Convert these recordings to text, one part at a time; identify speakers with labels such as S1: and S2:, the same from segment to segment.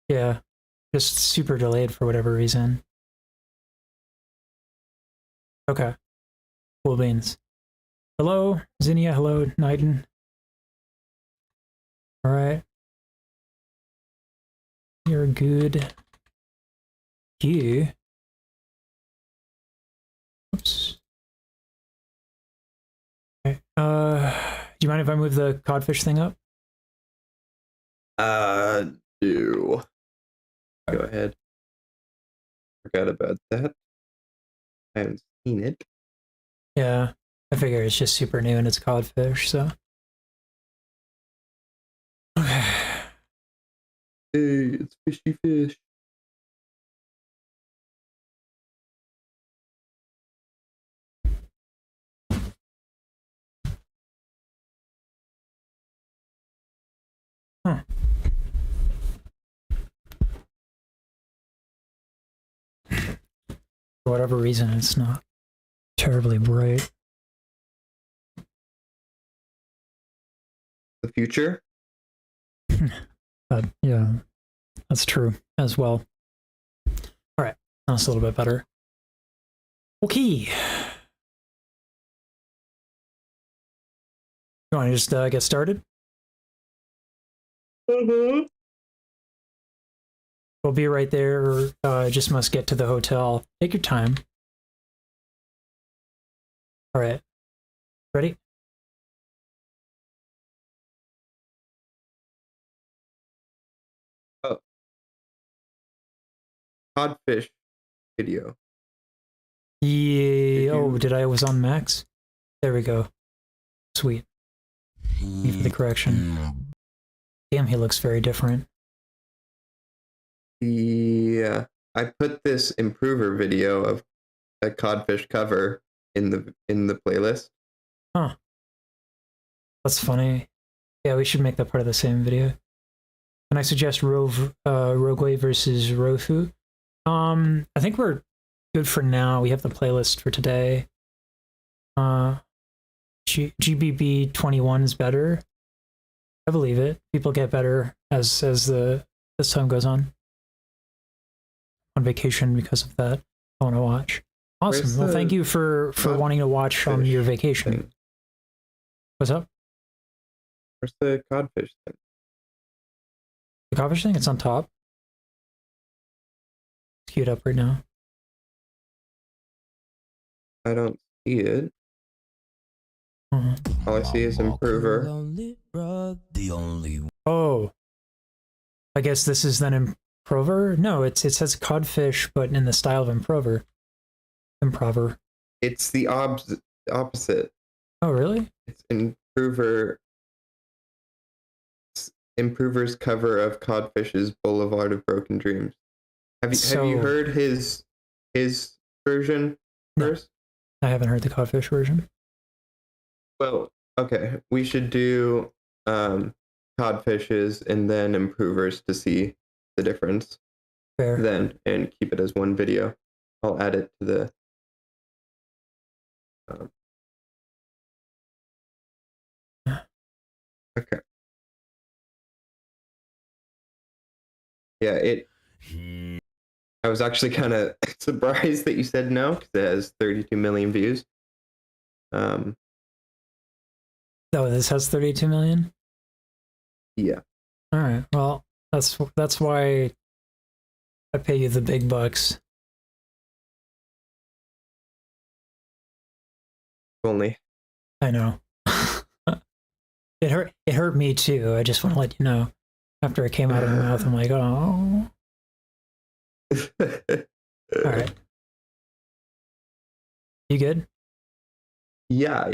S1: Yeah, just super delayed for whatever reason. Okay, cool beans. Hello, Zinnia. Hello, Naiden. All right. You're good. You. Oops. Okay. Do you mind if I move the codfish thing up?
S2: Do. Go ahead. Forgot about that. I haven't seen it.
S1: Yeah, I figure it's just super new and it's codfish, so. Okay.
S2: Hey, it's fishy fish.
S1: Huh. For whatever reason, it's not terribly bright.
S2: The future?
S1: Yeah, that's true as well. All right, that's a little bit better. Okay. You want to just get started? We'll be right there. Just must get to the hotel. Take your time. All right. Ready?
S2: Oh. Codfish video.
S1: Yeah. Oh, I was on max? There we go. Sweet. Thank you for the correction. Damn, he looks very different.
S2: Yeah. I put this improver video of a codfish cover in the playlist.
S1: Huh. That's funny. Yeah, we should make that part of the same video. Can I suggest Rogue versus Rofu? I think we're good for now. We have the playlist for today. GBB 21 is better. I believe it. People get better as this time goes on. On vacation because of that. I want to watch. Awesome. Well, thank you for wanting to watch on your vacation.
S2: Thing?
S1: What's up?
S2: Where's the codfish thing?
S1: The codfish thing? It's on top. It's queued up right now.
S2: I don't see it. All I see is improver.
S1: Oh. I guess this is then improver? No, it says codfish, but in the style of improver. Improver.
S2: It's the opposite.
S1: Oh, really?
S2: It's improver. Improver's cover of Codfish's Boulevard of Broken Dreams. Have you heard his version first?
S1: No, I haven't heard the codfish version.
S2: Well, okay. We should do Codfish's and then Improvers to see the difference.
S1: Fair.
S2: Then and keep it as one video. I'll add it to the okay. Yeah, I was actually kind of surprised that you said no because it has 32 million views.
S1: Oh, this has 32 million?
S2: Yeah.
S1: All right. Well, that's why I pay you the big bucks.
S2: Only.
S1: I know. It hurt me too. I just want to let you know. After it came out of my mouth, I'm like, oh. All right. You good?
S2: Yeah.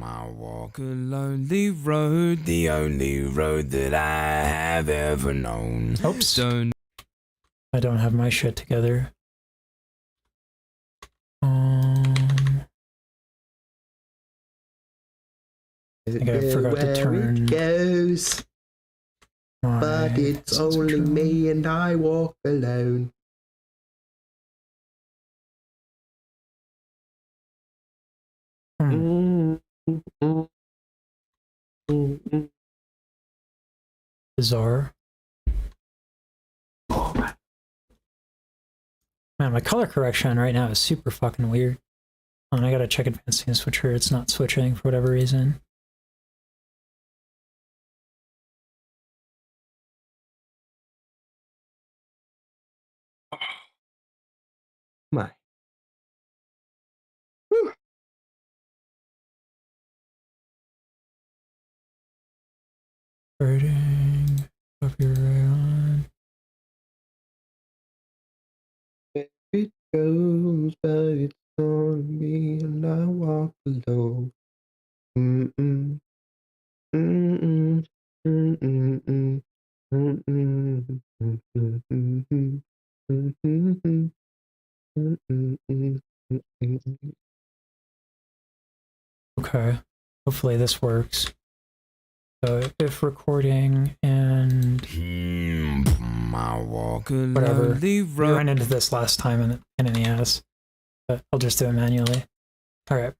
S3: I walk a lonely road, the only road that I have ever known.
S1: Oops. I don't have my shit together. I think I forgot to turn.
S2: It goes, but it's only me and I walk alone.
S1: Bizarre. Man, my color correction right now is super fucking weird. And I gotta check advanced scene switcher. It's not switching for whatever reason.
S2: My. Whew.
S1: Birding, copyright on.
S2: It goes, but it's on me, and I walk alone. Mm-mm. Mm-mm. Mm-mm. Mm-mm. Mm-mm. Mm-mm. Mm-mm.
S1: Okay, hopefully this works. So if recording and
S3: I walk a
S1: whatever,
S3: lonely
S1: we
S3: road.
S1: ran into this last time and in the ass, but I'll just do it manually. All right.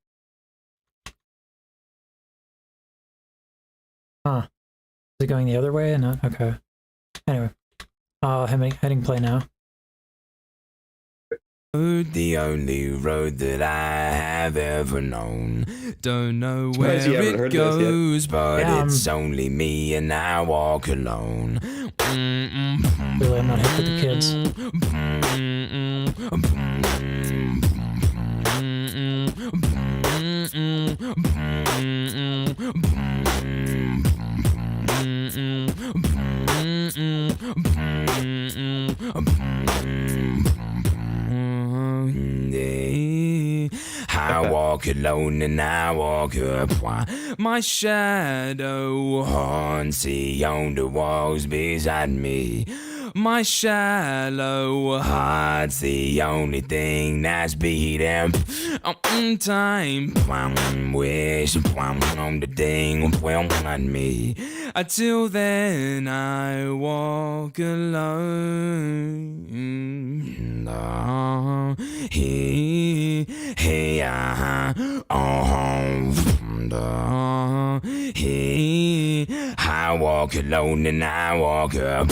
S1: Huh? Is it going the other way? Not okay. Anyway, heading play now.
S3: The only road that I have ever known. Don't know where
S2: Surprised you haven't
S3: it
S2: heard this yet.
S3: goes, but
S1: Yeah,
S3: it's only me and I walk alone.
S1: Really, I'm not hip with the kids.
S3: I walk alone and I walk up while my shadow haunts on the walls beside me. My shallow heart's the only thing that's beating time. Wish on the thing on me. Until then, I walk alone. I walk alone and I walk up.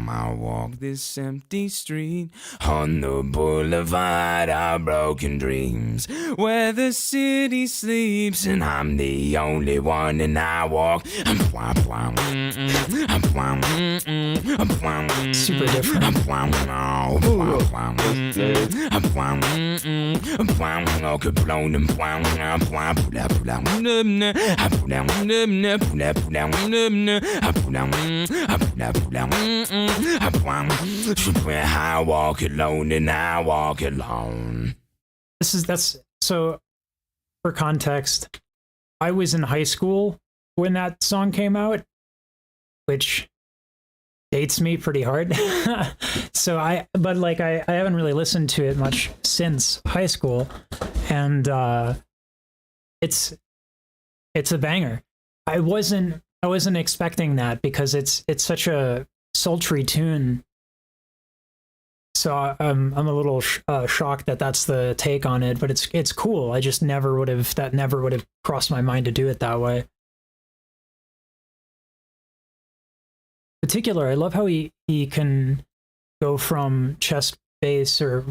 S3: I walk this empty street on the boulevard of broken dreams, where the city sleeps and I'm the only one, and I walk.
S1: Super different.
S3: I walk alone and I walk alone.
S1: That's so for context, I was in high school when that song came out, which dates me pretty hard. So I haven't really listened to it much since high school, and it's a banger. I wasn't expecting that because it's such a sultry tune. So I'm a little shocked that that's the take on it, but it's cool. I just never would have crossed my mind to do it that way. In particular, I love how he can go from chest bass or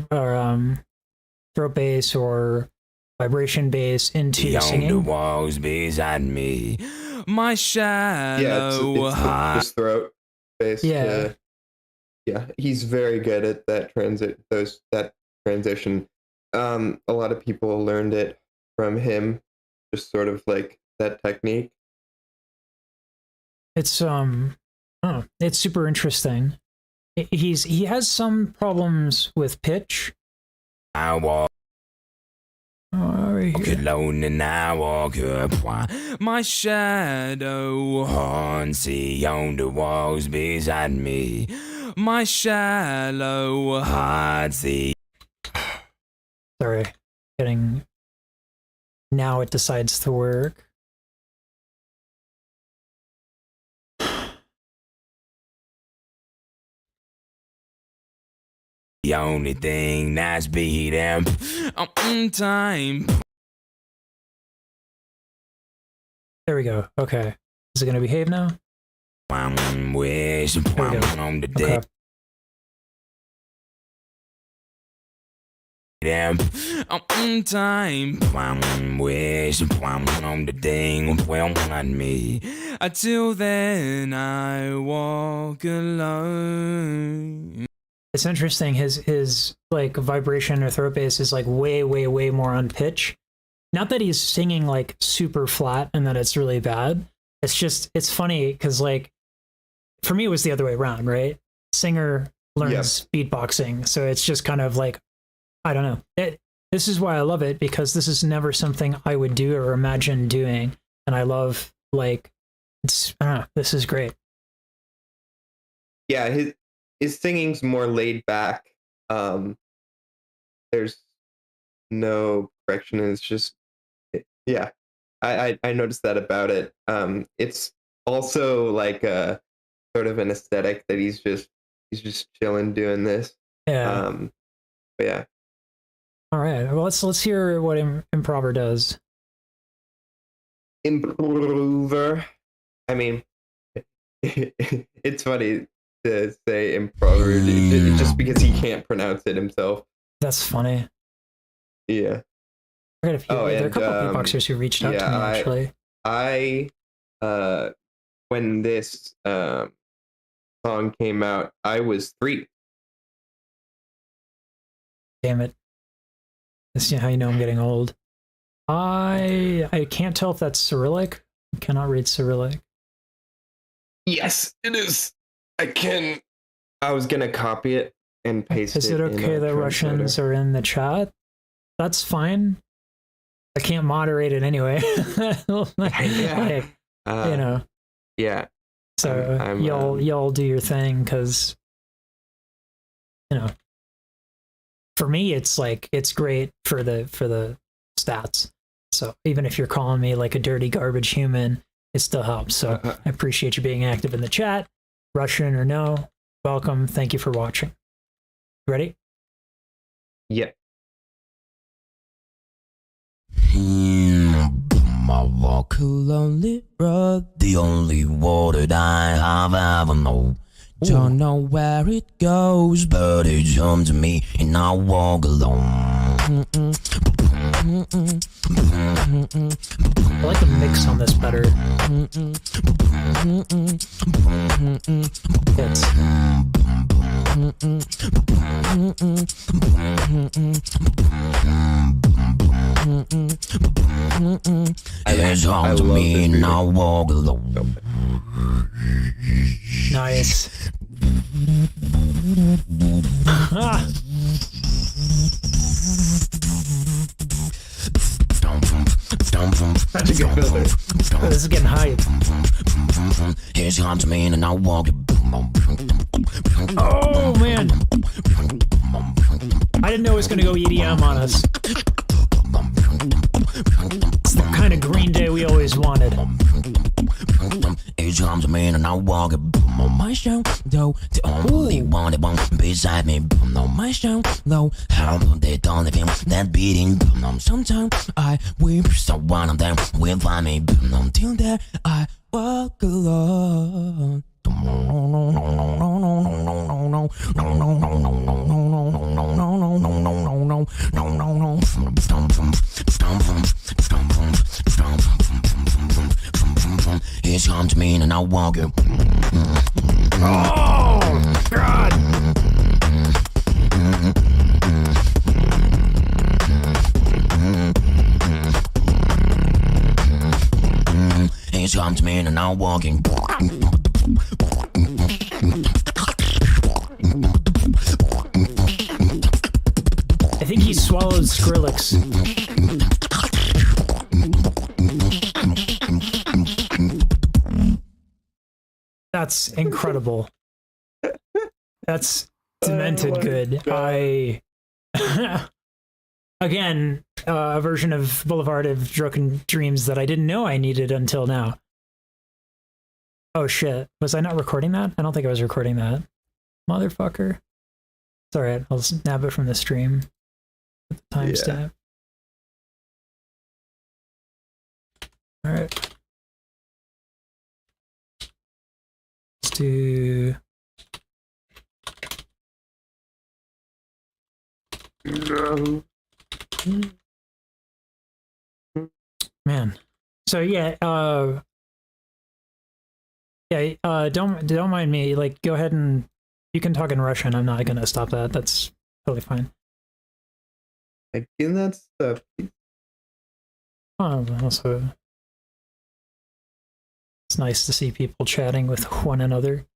S1: throat bass or vibration bass into
S3: Beyond
S1: singing.
S3: the walls beside me, my shallow
S2: it's his throat bass.
S1: Yeah.
S2: Yeah, he's very good at that transition. A lot of people learned it from him, just sort of like that technique.
S1: It's super interesting. He has some problems with pitch.
S3: I walk
S1: Right here.
S3: alone and I walk up while my shadow haunts on the walls beside me. My shallow heart's the
S1: Sorry, getting. Now it decides to work.
S3: The only thing that's beating on time.
S1: There we go. Okay. Is it going to behave now?
S3: One wish
S1: There we go.
S3: on the day.
S1: Okay.
S3: On time, one wish on the thing on me. Until then, I walk alone.
S1: It's interesting. His like vibration or throat bass is like way more on pitch. Not that he's singing like super flat and that it's really bad. It's just, it's funny because like for me it was the other way around, right? Singer learns beatboxing, so it's just kind of like, I don't know. This is why I love it, because this is never something I would do or imagine doing, and I love like it's. I don't know. This is great.
S2: Yeah, his singing's more laid back. There's no correction. It's just yeah. I noticed that about it. It's also like a sort of an aesthetic that he's just chilling doing this.
S1: Yeah.
S2: But yeah.
S1: All right. Well, let's hear what Improver does.
S2: Improver. I mean, it's funny to say improver just because he can't pronounce it himself.
S1: That's funny.
S2: Yeah.
S1: I got a few. There are a couple of beatboxers who reached out to me actually.
S2: I when this song came out, I was 3.
S1: Damn it. This is how you know I'm getting old. I can't tell if that's Cyrillic. I cannot read Cyrillic.
S2: Yes, it is. I was gonna copy it and paste it.
S1: Is it okay that Russians are in the chat? That's fine. I can't moderate it anyway.
S2: Yeah.
S1: You know.
S2: Yeah.
S1: So y'all do your thing, because you know, for me it's like it's great for the stats. So even if you're calling me like a dirty garbage human, it still helps. So I appreciate you being active in the chat. Russian or no, welcome. Thank you for watching. Ready?
S2: Yeah.
S3: I walk a lonely road, the only road that I have ever known. Don't know where it goes, but it's home to me, and I walk alone.
S1: I like the mix on this better.
S3: It's home to me, and I walk alone.
S1: Nice. Ah.
S2: That's a good filter.
S1: Oh, this is getting hype.
S3: It's home to me, and I walk.
S1: Oh man, I didn't know it was gonna go EDM on us. It's the kind of Green Day we always wanted.
S3: Each comes to me and I walk on my show, though the only one that won't beside me on my show, though how they don't feel that beating. Sometimes I weep, so one of them will find me. Until there I walk alone. It's come to me and I walk it.
S1: Oh God!
S3: It's come to me and I'm walking.
S1: I think he swallowed Skrillex. That's incredible. That's demented good.
S2: God.
S1: Again, a version of Boulevard of Broken Dreams that I didn't know I needed until now. Oh shit. Was I not recording that? I don't think I was recording that. Motherfucker. It's alright, I'll snap it from the stream. Put the timestamp. Alright. Let's do... Man. So yeah, don't mind me. Like, go ahead and you can talk in Russian. I'm not gonna stop that. That's totally fine. Also, it's nice to see people chatting with one another.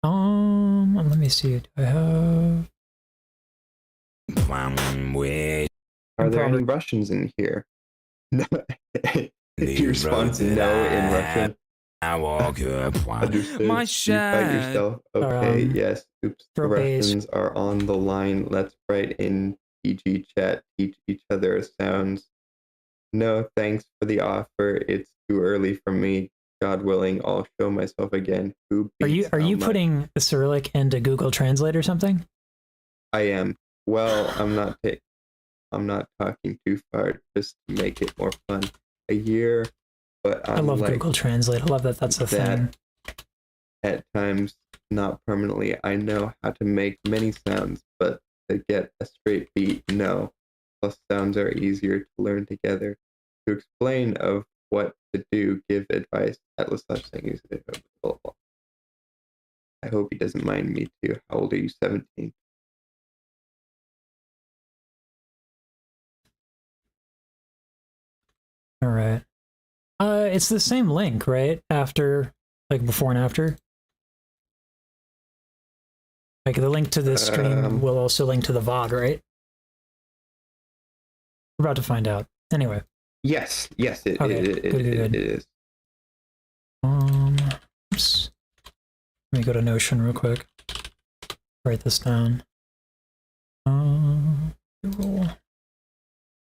S1: Let me see. Do I have?
S2: Are there any Russians in here? No. Your response no in Russian. Understood.
S3: My
S2: You fight yourself. Okay, yes. Oops. The Russians are on the line. Let's write in PG chat. Teach each other sounds. No, thanks for the offer. It's too early for me. God willing, I'll show myself again.
S1: Are you putting the Cyrillic into Google Translate or something?
S2: I am. Well, I'm not talking too far just to make it more fun. A year, but
S1: I love Google Translate. I love that that's a thing.
S2: At times, not permanently. I know how to make many sounds, but to get a straight beat, no. Plus, sounds are easier to learn together. To explain of what to do, give advice at LesageSinging is available. I hope he doesn't mind me too. How old are you? 17.
S1: All right. It's the same link, right? After, like, before and after. Like, the link to this stream will also link to the VOD, right? We're about to find out. Anyway.
S2: Yes, it
S1: Good.
S2: is.
S1: Oops. Let me go to Notion real quick. Write this down. Google.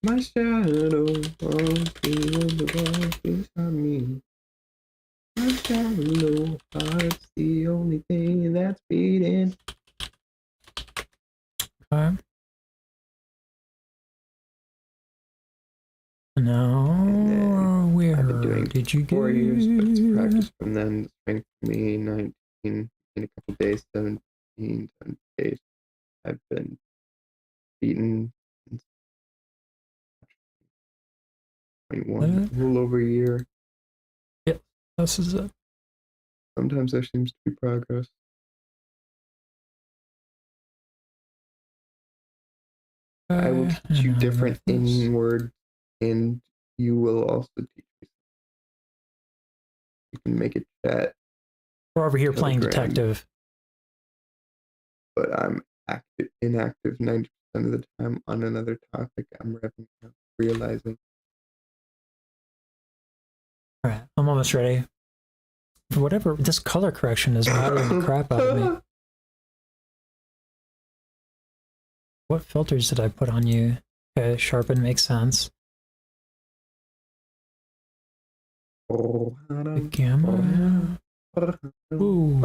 S2: My shadow won't be the one beside me. My shadow heart's the only thing that's beating.
S1: Okay. No, where
S2: I've been doing
S1: did you
S2: 4 years, but it's practice from then. Strength for me, 19 in a couple days, 17 10 days. I've been beaten 21, a little over a year.
S1: Yep, this is it.
S2: Sometimes there seems to be progress. I will teach you different in-word, and you will also teach me. You can make a chat.
S1: We're over here playing detective.
S2: But I'm inactive 90% of the time on another topic. I'm realizing.
S1: All right, I'm almost ready. For whatever, this color correction is bothering the crap out of me. What filters did I put on you? Okay, sharpen makes sense. The gamma. Ooh.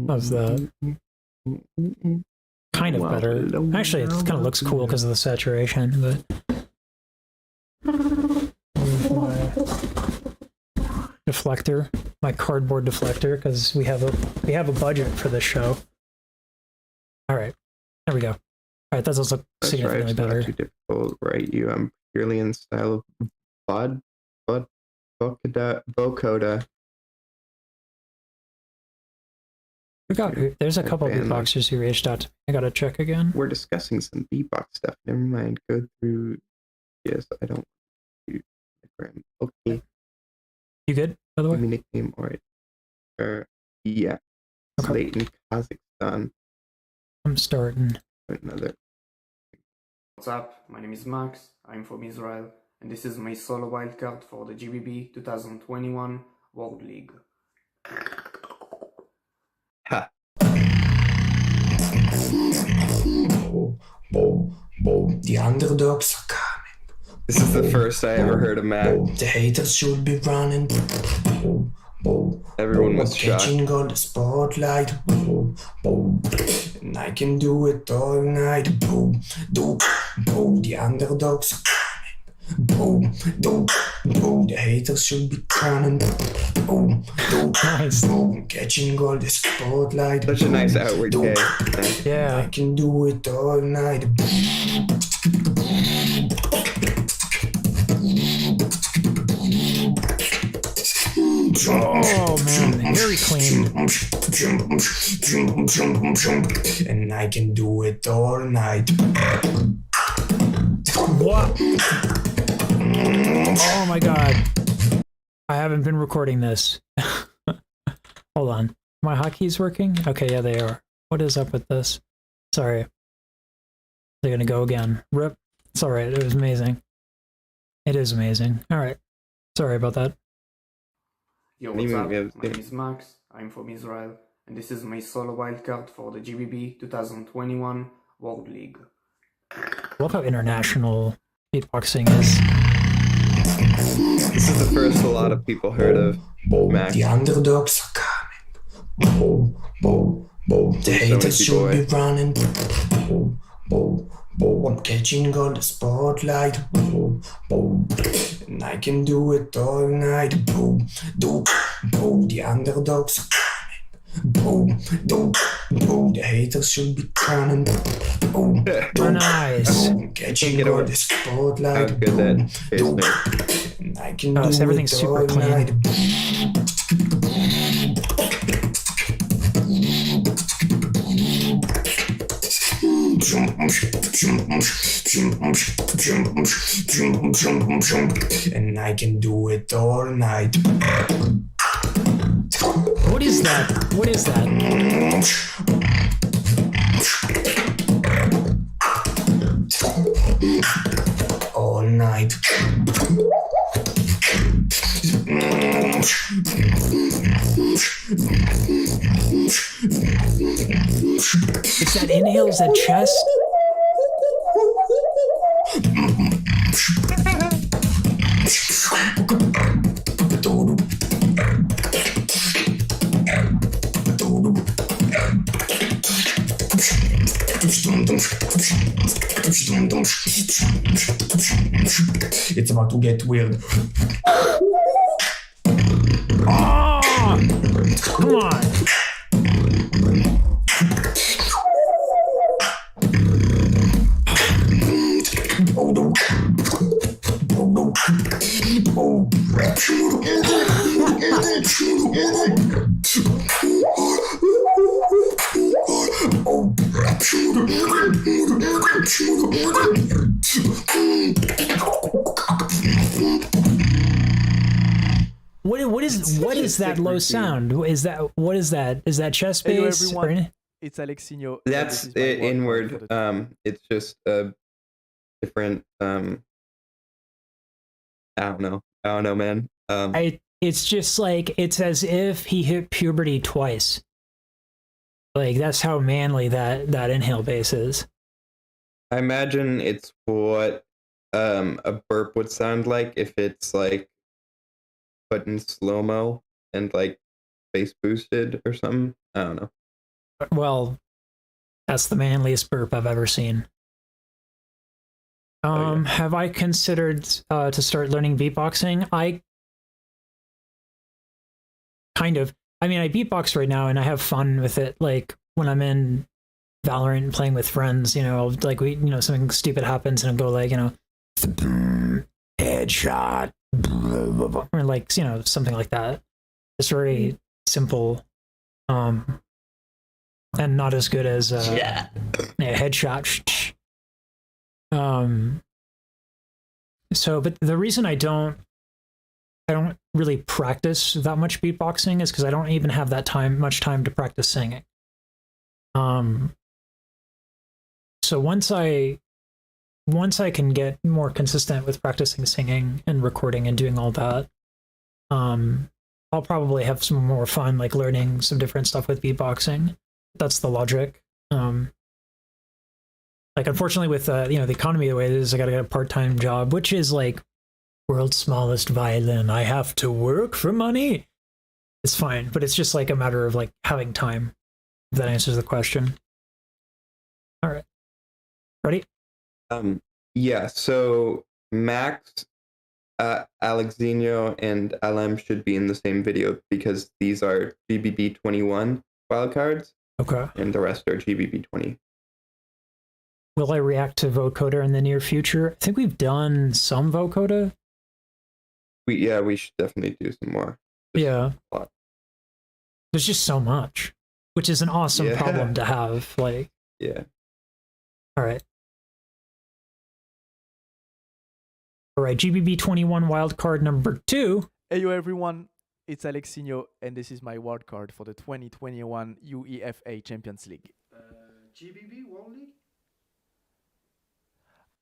S1: How's that? Kind of better. Actually, it kind of looks cool because of the saturation, but deflector, my cardboard deflector, because we have a budget for this show. All right, there we go. All right, that's also significantly better.
S2: Not too difficult, right? I'm purely in the style of vocoder.
S1: There's a couple of beatboxers who reached out to me. I gotta check again.
S2: We're discussing some beatbox stuff. Never mind. Go through. Yes, I don't. Okay.
S1: You good, by the way?
S2: Nickname, alright. Yeah. Okay. Late in Kazakhstan.
S1: I'm starting.
S2: Another.
S4: What's up? My name is Max. I'm from Israel, and this is my solo wildcard for the GBB 2021 World League.
S2: Ha.
S5: The underdogs are coming.
S2: This is the first I ever heard of Mac.
S5: The haters should be running.
S2: Everyone was shocked.
S5: Catching on the spotlight. And I can do it all night. The underdogs are coming. The haters should be running.
S1: Nice.
S5: Catching all the spotlight.
S2: Such a nice outward K.
S1: Yeah.
S5: I can do it all night.
S1: Oh man, very clean.
S5: And I can do it all night.
S1: What? Oh my god. I haven't been recording this. Hold on. My hotkeys working? Okay, yeah, they are. What is up with this? Sorry. They're gonna go again. Rip. It's alright, it was amazing. It is amazing. Alright. Sorry about that.
S4: Yo, what's up? My name is Max, I'm from Israel, and this is my solo wildcard for the GBB 2021 World League.
S1: I love how international beatboxing is.
S2: This is the first a lot of people heard of Mac.
S5: The underdogs are coming. The haters should be running. I'm catching on the spotlight. And I can do it all night. The underdogs are coming. The haters should be running.
S1: Nice.
S5: I'm catching on the spotlight.
S2: How good that is, man.
S5: And I can do
S1: So everything's
S5: it
S1: super
S5: all
S1: clean.
S5: night. And I can do it all night.
S1: What is that? What is that?
S5: All night.
S1: Is that inhale? Is that chest?
S5: It's about to get weird.
S1: Oh! Come on. What is that low sound? Is that what is that? Is that chest
S6: Hello
S1: bass?
S6: everyone, it's Alexinho. and
S2: That's
S6: this is my wildcard for
S2: inward.
S6: the-
S2: It's just a different. I don't know, man.
S1: It's just like it's as if he hit puberty twice. Like that's how manly that inhale bass is.
S2: I imagine it's what a burp would sound like if it's like put in slow mo and like bass boosted or something. I don't know.
S1: Well, that's the manliest burp I've ever seen.
S2: yeah.
S1: Have I considered to start learning beatboxing? I kind of. I mean, I beatbox right now and I have fun with it. Like when I'm in Valorant and playing with friends, you know, like something stupid happens and I'll go like, headshot, or like, something like that. It's very simple, and not as good as headshot. So, but the reason I don't really practice that much beatboxing is because I don't even have that much time to practice singing. So once I can get more consistent with practicing singing and recording and doing all that, I'll probably have some more fun, like learning some different stuff with beatboxing. That's the logic. Like Like, unfortunately, with the economy the way it is, I gotta get a part-time job, which is like world's smallest violin. I have to work for money. It's fine, but it's just like a matter of like having time. If that answers the question. All right, ready?
S2: Yeah. So Max, Alexinho, and Alem should be in the same video because these are GBB 21 wildcards.
S1: Okay.
S2: And the rest are GBB 20.
S1: Will I react to vocoder in the near future? I think we've done some vocoder.
S2: We should definitely do some more.
S1: Yeah. There's just so much, which is an awesome problem to have. Like,
S2: yeah.
S1: All right. All right, GBB 21 wildcard number 2.
S6: Hey, yo, everyone. It's Alexinho, and this is my wildcard for the 2021 UEFA Champions League.
S4: GBB World League?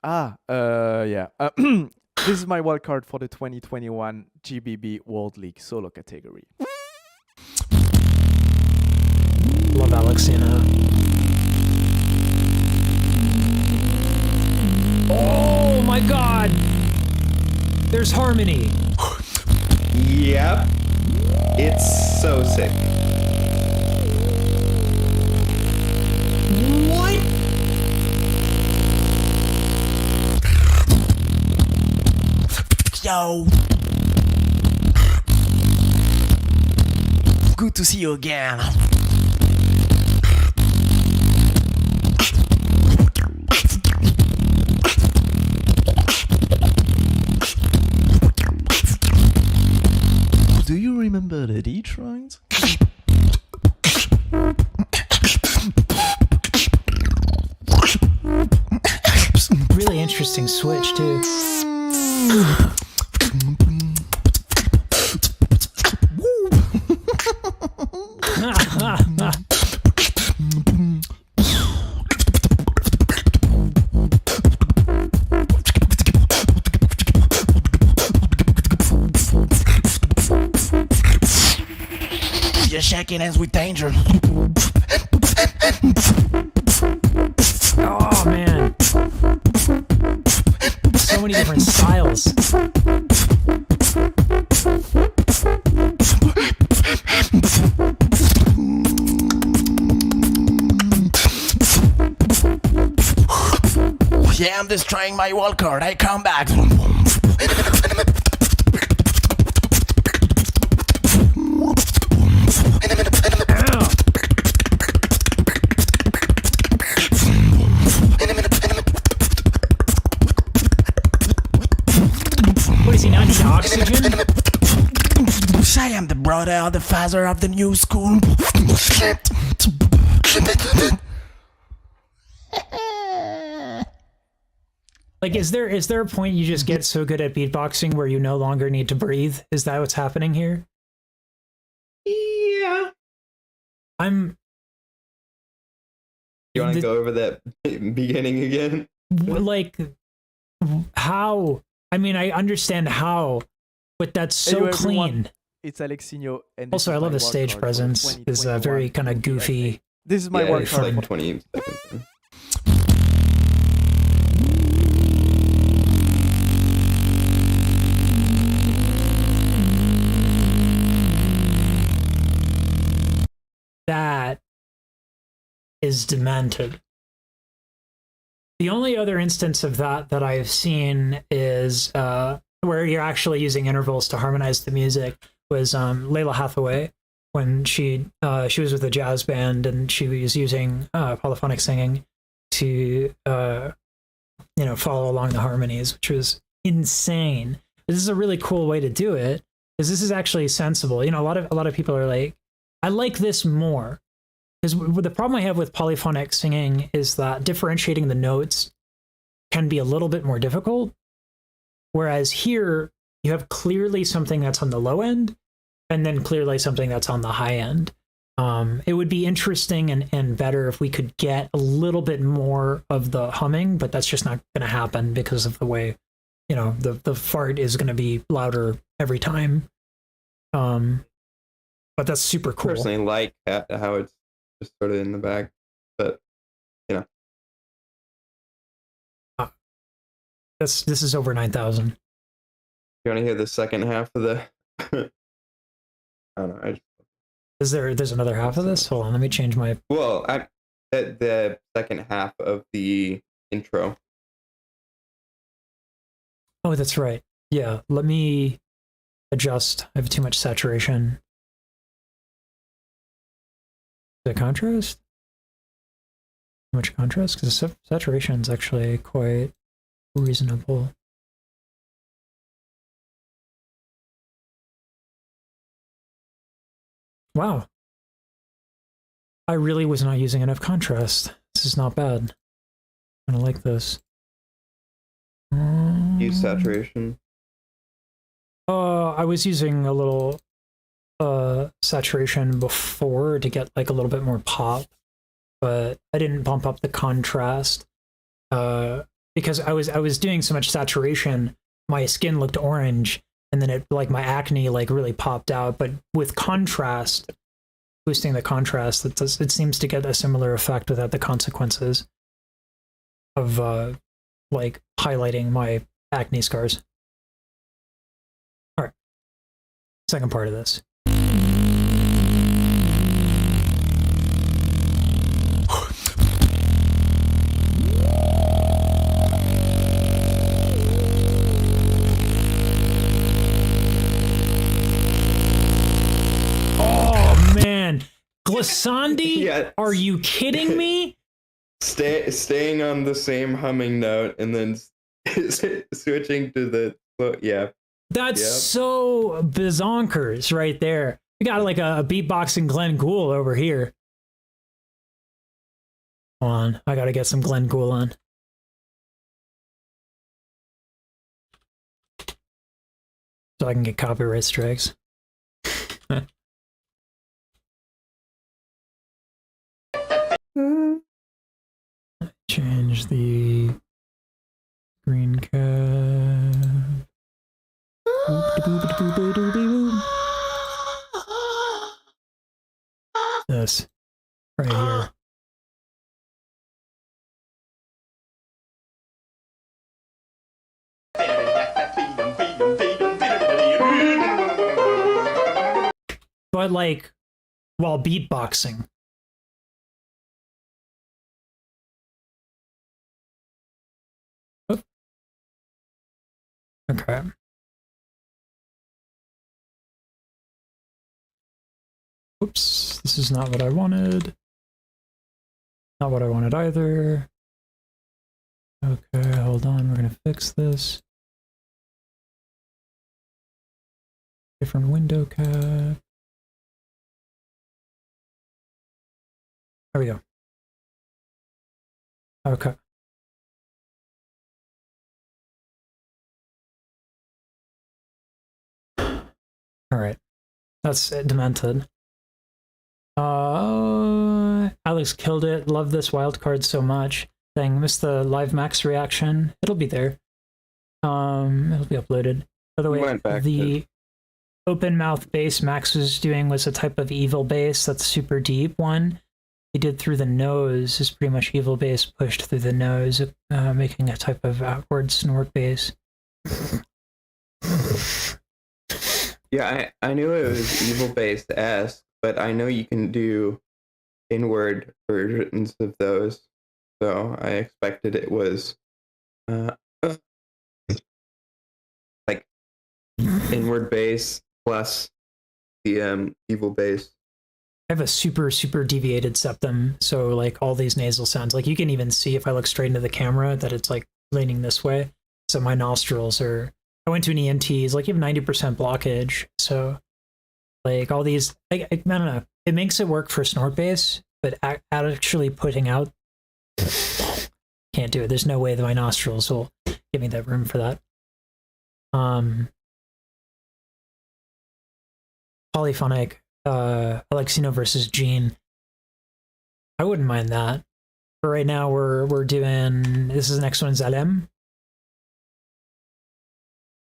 S6: Yeah. This is my wildcard for the 2021 GBB World League solo category.
S1: Love Alexina. Oh my god! There's harmony.
S2: Yep. It's so sick.
S1: What?
S5: Yo. Good to see you again. Do you remember the Detroit?
S1: Really interesting switch too.
S5: You're shaking hands with danger.
S1: Oh man. So many different styles.
S5: Yeah, I'm destroying my wildcard. I come back.
S1: What is he not need oxygen?
S5: I am the brother of the father of the new school.
S1: Like, is there a point you just get so good at beatboxing where you no longer need to breathe? Is that what's happening here?
S2: Yeah. You want to go over that beginning again?
S1: Like, how? I mean, I understand how, but that's so
S6: Hey,
S1: clean.
S6: everyone. It's Alexinho, and
S1: Also, I love the stage presence. Is very kind of goofy.
S6: This is my
S2: Yeah, it's
S6: wildcard.
S2: like 20 seconds.
S1: That is demented. The only other instance of that I've seen is where you're actually using intervals to harmonize the music was Layla Hathaway when she was with a jazz band and she was using polyphonic singing to follow along the harmonies, which was insane. This is a really cool way to do it because this is actually sensible. You know, a lot of people are like, I like this more. Because the problem I have with polyphonic singing is that differentiating the notes can be a little bit more difficult. Whereas here, you have clearly something that's on the low end, and then clearly something that's on the high end. It would be interesting and better if we could get a little bit more of the humming, but that's just not going to happen because of the way, the fart is going to be louder every time. But that's super cool.
S2: Personally, like how it's just sort of in the back, but
S1: this is over 9,000.
S2: You want to hear the second half of the? I don't know.
S1: There's another half of this? Hold on, let me change my.
S2: Well, the second half of the intro.
S1: Oh, that's right. Yeah, let me adjust. I have too much saturation. The contrast? Too much contrast? Because saturation is actually quite reasonable. Wow. I really was not using enough contrast. This is not bad. I don't like this.
S2: Use saturation.
S1: I was using a little saturation before to get like a little bit more pop, but I didn't bump up the contrast because I was doing so much saturation, my skin looked orange, and then it like my acne like really popped out. But with contrast, boosting the contrast, it seems to get a similar effect without the consequences of like highlighting my acne scars. All right, second part of this. Oh man, Glissandi?
S2: Yeah.
S1: Are you kidding me?
S2: Staying on the same humming note and then switching to the yeah.
S1: That's so bizonkers right there. We got like a beatboxing Glenn Gould over here. Hold on, I gotta get some Glenn Gould on. So I can get copyright strikes. Change the screen cap. This right here. But like while beatboxing. Oop. Okay. Oops, this is not what I wanted. Not what I wanted either. Okay, hold on, we're gonna fix this. Different window cap. There we go. Okay. All right. That's it, demented. Alex killed it. Love this wildcard so much. Dang, missed the live max reaction. It'll be there. It'll be uploaded. By the way, the open mouth bass Max was doing was a type of evil bass that's super deep one. He did through the nose is pretty much evil bass pushed through the nose, making a type of outward snort bass.
S2: Yeah, I knew it was evil based S, but I know you can do inward versions of those. So I expected it was like inward bass plus the evil bass.
S1: I have a super deviated septum, so like all these nasal sounds, like you can even see if I look straight into the camera that it's like leaning this way. So my nostrils are. I went to an ENT. It's like you have 90% blockage. So like all these, I don't know. It makes it work for snort bass, but actually putting out, can't do it. There's no way that my nostrils will give me that room for that. Polyphonic. Alexino versus Gene. I wouldn't mind that. But right now we're doing this is the next one's LM.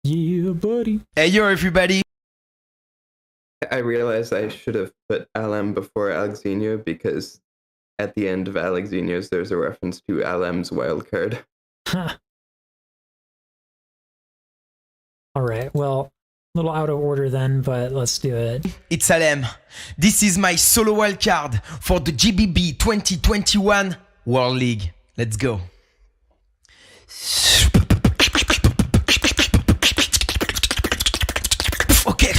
S1: Yeah, buddy.
S3: Hey yo everybody.
S2: I realized I should have put LM before Alexino because at the end of Alexino's there's a reference to LM's wildcard.
S1: Huh. All right. Well, a little out of order then, but let's do it.
S5: It's LM. This is my solo wildcard for the GBB 2021 World League. Let's go. Okay.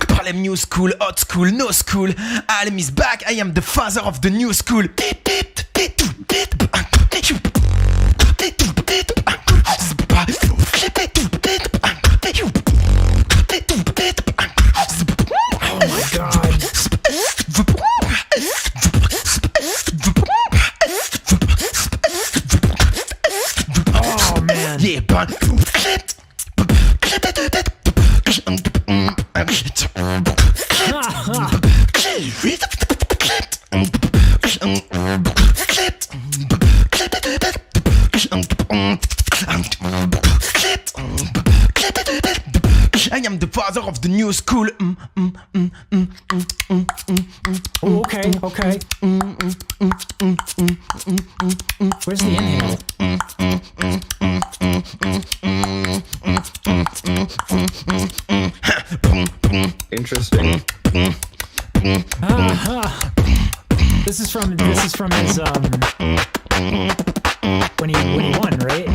S5: Harlem new school, hot school, no school. Harlem is back, I am the father of the new school.
S1: Oh my god. Oh man.
S5: Yeah, but I am the father of the new school.
S1: Oh, okay, okay. Where's the inhale?
S2: Interesting.
S1: This is from his when he won, right?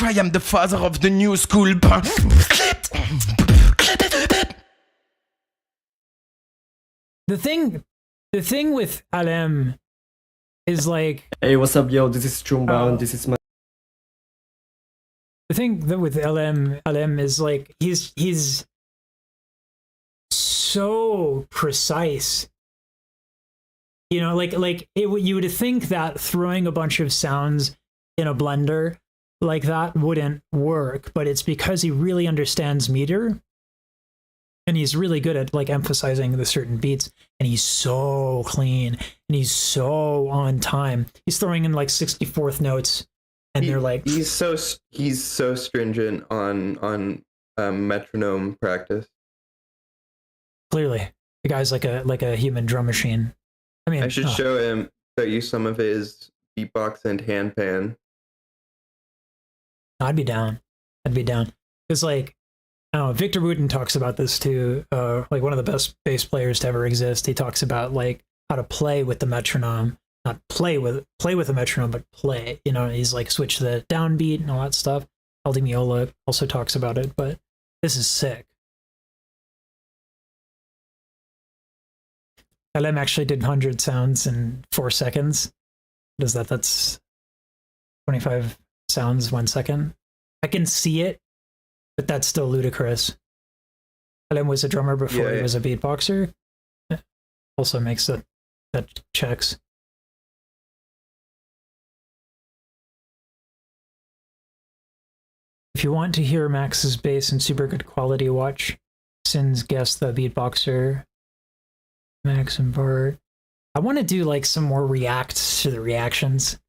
S5: I am the father of the new school.
S1: The thing with Alem is like
S7: Hey, what's up, yo? This is Chumba, and this is my.
S1: the thing that with Alem is like he's so precise. You know, you would think that throwing a bunch of sounds in a blender like that wouldn't work, but it's because he really understands meter. And he's really good at like emphasizing the certain beats, and he's so clean and he's so on time. He's throwing in like 64th notes, and they're like
S2: he's so stringent on metronome practice.
S1: Clearly, the guy's like a human drum machine. I mean,
S2: I should show you some of his beatbox and handpan.
S1: I'd be down. Because like, I don't know, Victor Wooten talks about this too. Like one of the best bass players to ever exist. He talks about like how to play with the metronome, not play with the metronome, but play. You know, he's like switch the downbeat and all that stuff. Aldi Meola also talks about it, but this is sick. LM actually did 100 sounds in 4 seconds. What is that? That's 25 sounds 1 second. I can see it, but that's still ludicrous. LM was a drummer before he was a beatboxer. Also makes that checks. If you want to hear Max's bass in super good quality, watch Sin's Guess the Beatboxer, Max and Bart. I want to do like some more reacts to the reactions.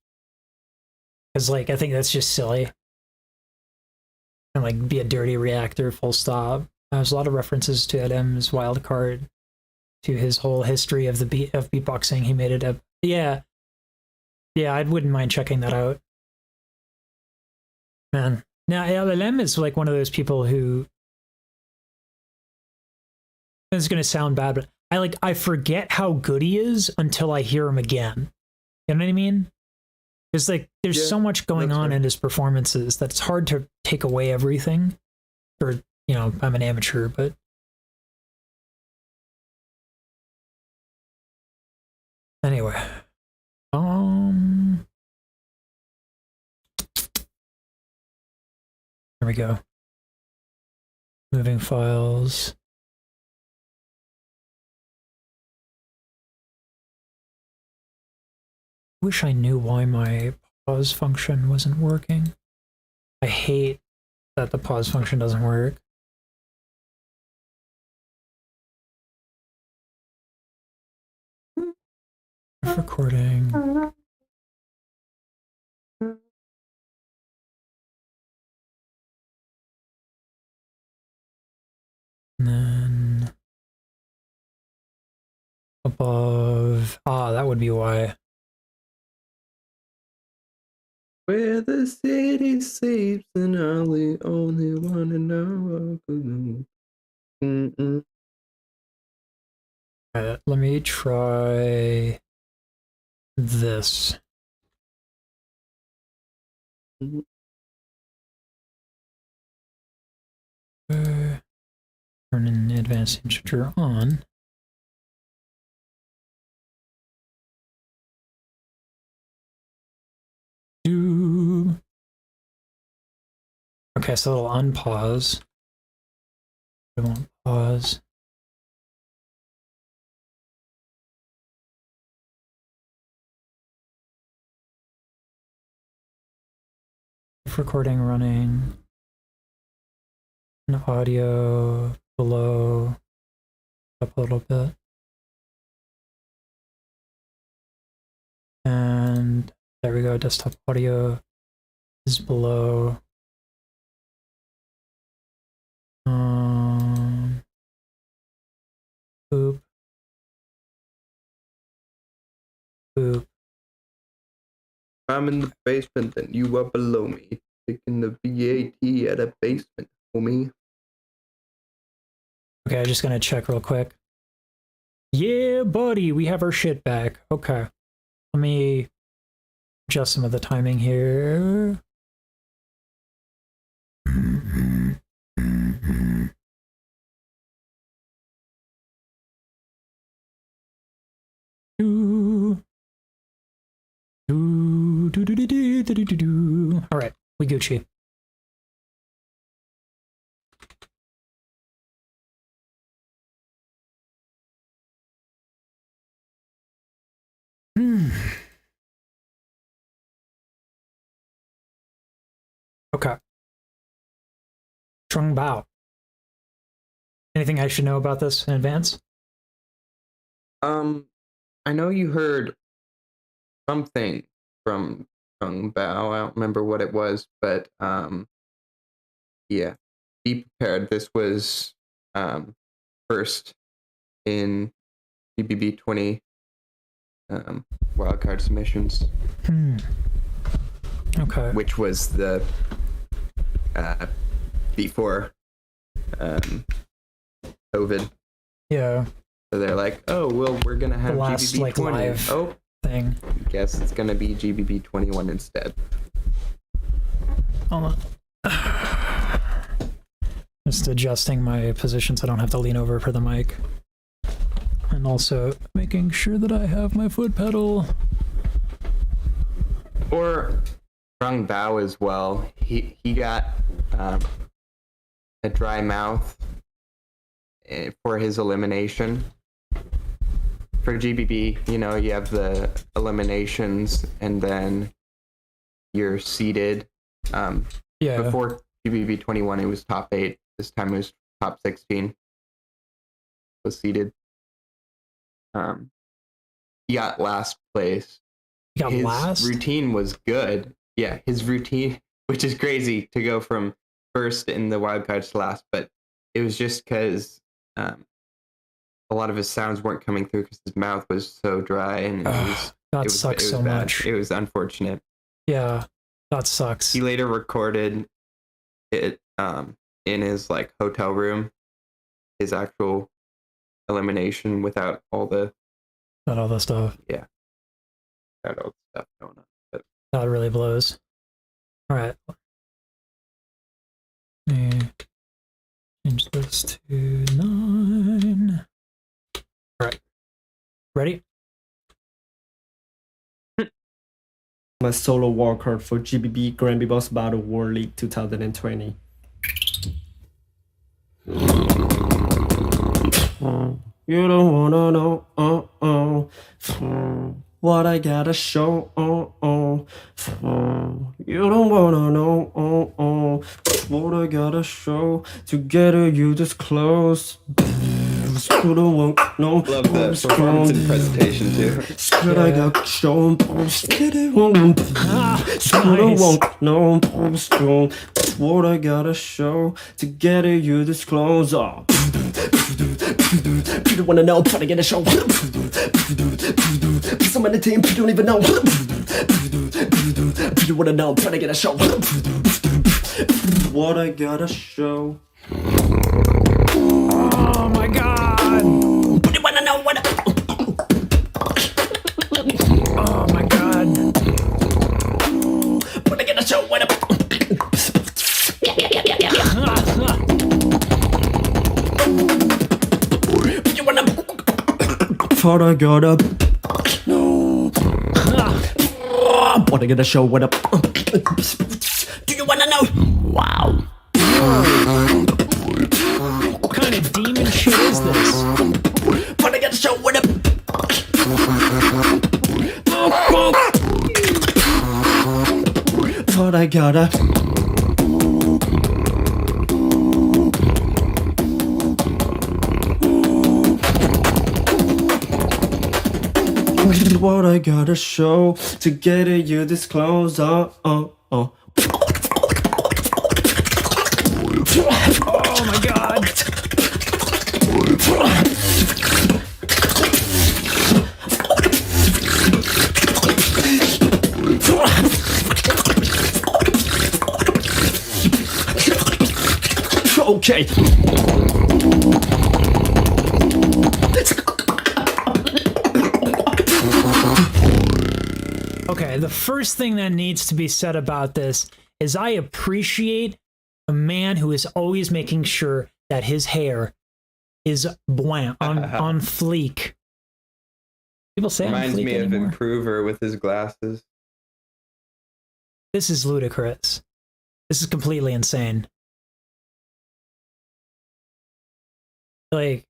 S1: Because like I think that's just silly. And like be a dirty reactor, full stop. There's a lot of references to LM's wildcard, to his whole history of beatboxing. He made it up. Yeah, I wouldn't mind checking that out. Man, now LM is like one of those people who. It's gonna sound bad, but I forget how good he is until I hear him again. You know what I mean? Because like there's so much going on in his performances that it's hard to take away everything. Or, you know, I'm an amateur, but anyway. There we go. moving files. Wish I knew why my pause function wasn't working. I hate that the pause function doesn't work. Recording. And then above. Ah, that would be why.
S2: Where the city sleeps and only want to know.
S1: Alright, let me try this. Turn an advanced integer on. Okay, so it'll unpause. It won't pause. Recording running. And audio below. Up a little bit. And there we go. Desktop audio is below. Boop. Boop.
S2: I'm in the basement and you are below me. Taking the VAT at a basement, homie.
S1: Okay, I'm just gonna check real quick. Yeah, buddy, we have our shit back. Okay. Let me adjust some of the timing here. All right, we Gucci. Okay. Trung Bao. Anything I should know about this in advance?
S2: I know you heard something from Chung Bao. I don't remember what it was, but yeah, be prepared. This was first in GBB 20 wildcard submissions.
S1: Okay.
S2: Which was the before COVID.
S1: Yeah.
S2: So they're like, oh, well, we're gonna have
S1: the last
S2: GBB
S1: like
S2: 20.
S1: live
S2: Oh,
S1: thing.
S2: I guess it's gonna be GBB 21 instead.
S1: Hold on. Just adjusting my position so I don't have to lean over for the mic. And also making sure that I have my foot pedal.
S2: Or Rung Bao as well. He got a dry mouth for his elimination. For GBB, you know, you have the eliminations and then you're seeded.
S1: Yeah.
S2: Before GBB 21, it was top 8. This time it was top 16. Was seeded. He got last place.
S1: You got
S2: his
S1: last?
S2: routine was good. Yeah, his routine, which is crazy to go from first in the wildcards to last, but it was just because a lot of his sounds weren't coming through because his mouth was so dry, and
S1: that sucks so
S2: bad.
S1: much.
S2: It was unfortunate.
S1: Yeah, that sucks.
S2: He later recorded it in his like hotel room, his actual elimination without all the
S1: stuff.
S2: Yeah, without all the stuff going on. But
S1: that really blows. All right. Let me change this to 9. All right. Ready?
S7: My solo wildcard for GBB Grand Beatbox Battle World League 2020. You don't wanna know, what I gotta show, you don't wanna know, what I gotta show. Together you just close. You don't want no.
S2: Love the performance and presentation too.
S7: Should I got shown? You don't want no. What I gotta show. Together you just close. You don't wanna know, but I gotta show. Some of the team you don't even know. You wanna know, but I gotta show. What I gotta show.
S1: Oh my god!
S7: You wanna know what?
S1: Oh my god!
S7: What I gotta show? What? You wanna? What I gotta. No. What I gotta show? What up? Do you wanna know? Wow.
S1: What kind of demon shit is this?
S7: What I gotta show? What up? What I gotta. What I gotta show. Together you disclose.
S1: Oh my god!
S7: Okay.
S1: Okay, the first thing that needs to be said about this is I appreciate a man who is always making sure that his hair is blanc, on fleek. People say
S2: Reminds
S1: on fleek
S2: me of
S1: anymore.
S2: Improver with his glasses.
S1: This is ludicrous. This is completely insane. Like,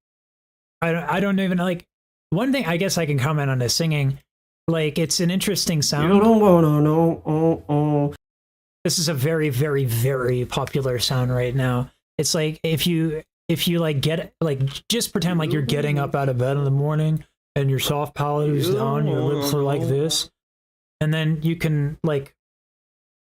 S1: I don't even, like, one thing I guess I can comment on his singing, like, it's an interesting sound.
S7: You don't wanna know.
S1: This is a very, very, very popular sound right now. It's like if you like get, like, just pretend like you're getting up out of bed in the morning and your soft palate is down, your lips are like this, and then you can, like,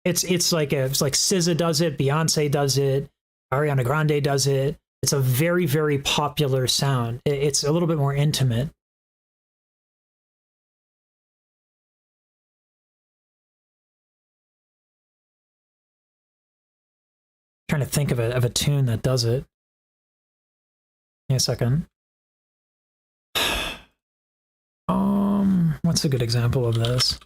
S1: it's like SZA does it, Beyonce does it, Ariana Grande does it. It's a very, very popular sound. It's a little bit more intimate. Trying to think of a tune that does it. Give me a second. What's a good example of this?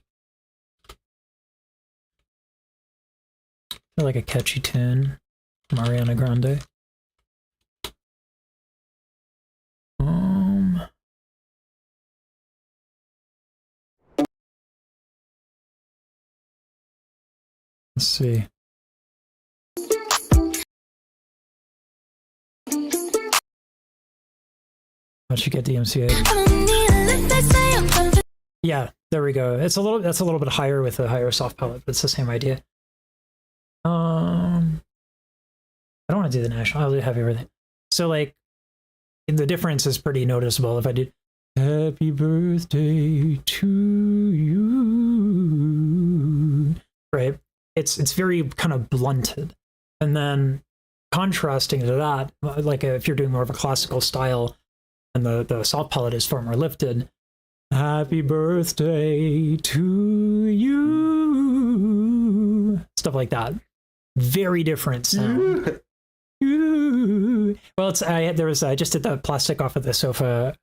S1: I like a catchy tune from Ariana Grande. Let's see. How'd you get DMCA? Yeah, there we go. That's a little bit higher with a higher soft palette, but it's the same idea. I don't want to do the national. I'll do heavy everything. So, like, the difference is pretty noticeable. If I did "Happy Birthday to You," right? It's very kind of blunted, and then contrasting to that, like if you're doing more of a classical style, and the soft palette is far more lifted. Happy birthday to you. Stuff like that. Very different sound. Well, there was I just did the plastic off of the sofa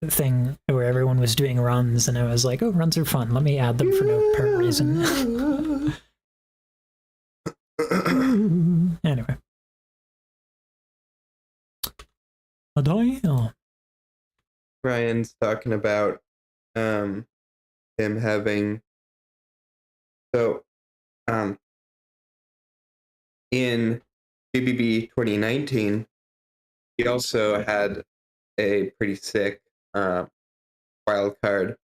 S1: thing where everyone was doing runs, and I was like, oh, runs are fun. Let me add them for no apparent reason. Anyway.
S2: Ryan's talking about him having in GBB 2019 he also had a pretty sick wild card.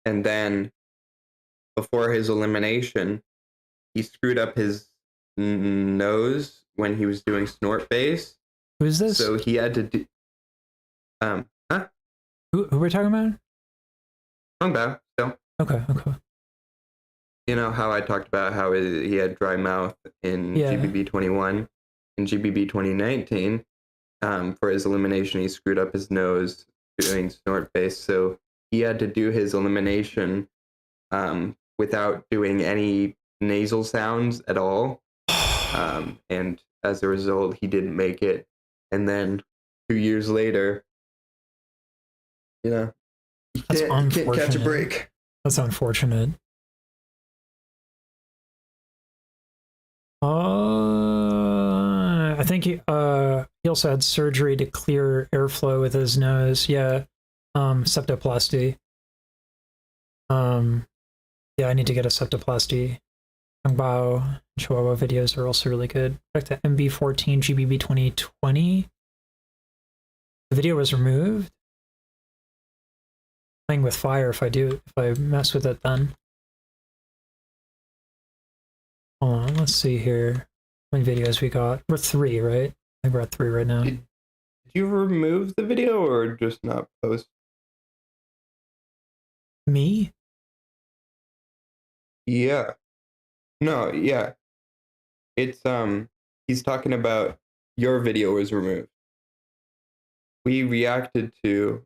S2: And then before his elimination, he screwed up his nose when he was doing snort bass.
S1: Who's this?
S2: So he had to do.
S1: Who we're talking about?
S2: Wrong bow. Still.
S1: Okay.
S2: You know how I talked about how he had dry mouth in GBB 21, in GBB 2019. For his elimination, he screwed up his nose doing snort bass, so he had to do his elimination without doing any nasal sounds at all. And as a result, he didn't make it. And then 2 years later, you can't catch a break.
S1: That's unfortunate. I think he also had surgery to clear airflow with his nose. Yeah, septoplasty. Yeah, I need to get a septoplasty. Bao Chihuahua videos are also really good. Back to MB14 GBB 2020. The video was removed. Playing with fire if I mess with it then. Hold on, let's see here. How many videos we got? We're 3, right? I think we're at 3 right now.
S2: Did you remove the video or just not post?
S1: Me?
S2: Yeah. No, yeah. It's he's talking about your video was removed. We reacted to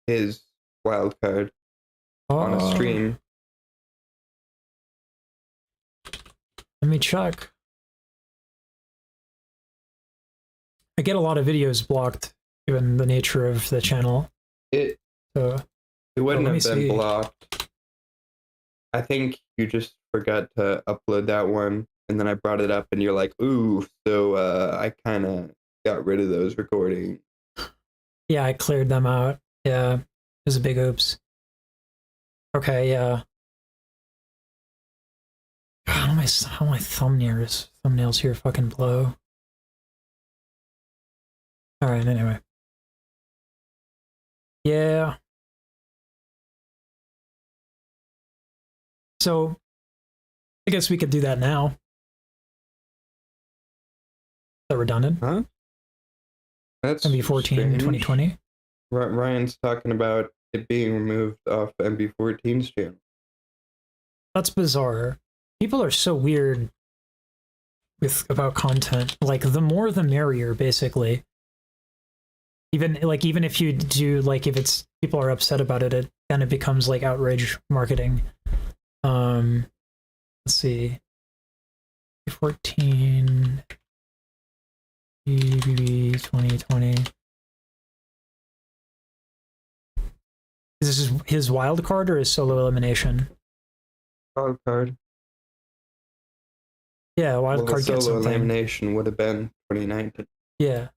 S2: his wildcard on a stream.
S1: Let me check. I get a lot of videos blocked given the nature of the channel.
S2: It wouldn't have been blocked. I think you just forgot to upload that one, and then I brought it up, and you're like, "Ooh!" So I kind of got rid of those recordings.
S1: Yeah, I cleared them out. Yeah, it was a big oops. Okay, yeah. God, how my thumbnails here fucking blow. All right, anyway. Yeah. So, I guess we could do that now. Is that redundant?
S2: Huh? That's
S1: MB14
S2: strange.
S1: 2020?
S2: Ryan's talking about it being removed off MB14's channel.
S1: That's bizarre. People are so weird about content. Like, the more the merrier, basically. Even if you do, like, if it's people are upset about it, then it becomes like outrage marketing. Let's see. 14 GBB 2020. Is this his wild card or his solo elimination?
S2: Wild card.
S1: Yeah, wild card gets
S2: solo
S1: something.
S2: elimination would have been 2019.
S1: Yeah.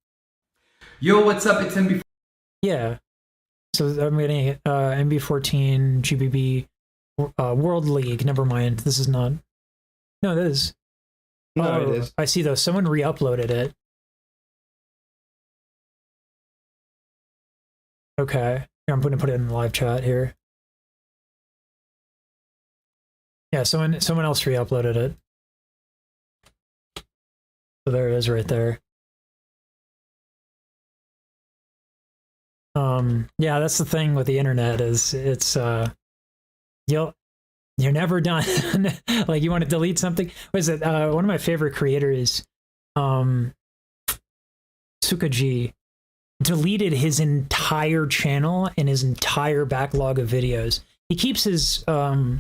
S5: Yo, what's up? It's MB.
S1: Yeah. So I'm getting MB14 GBB World League. Never mind. This is not. No, it is.
S2: No, it is.
S1: I see though. Someone re-uploaded it. Okay. Here, I'm going to put it in the live chat here. Yeah, someone else re-uploaded it. So there it is right there. Yeah, that's the thing with the internet is it's you're never done. Like, you want to delete something. What is it? One of my favorite creators, Sukaji, deleted his entire channel and his entire backlog of videos. He keeps his audio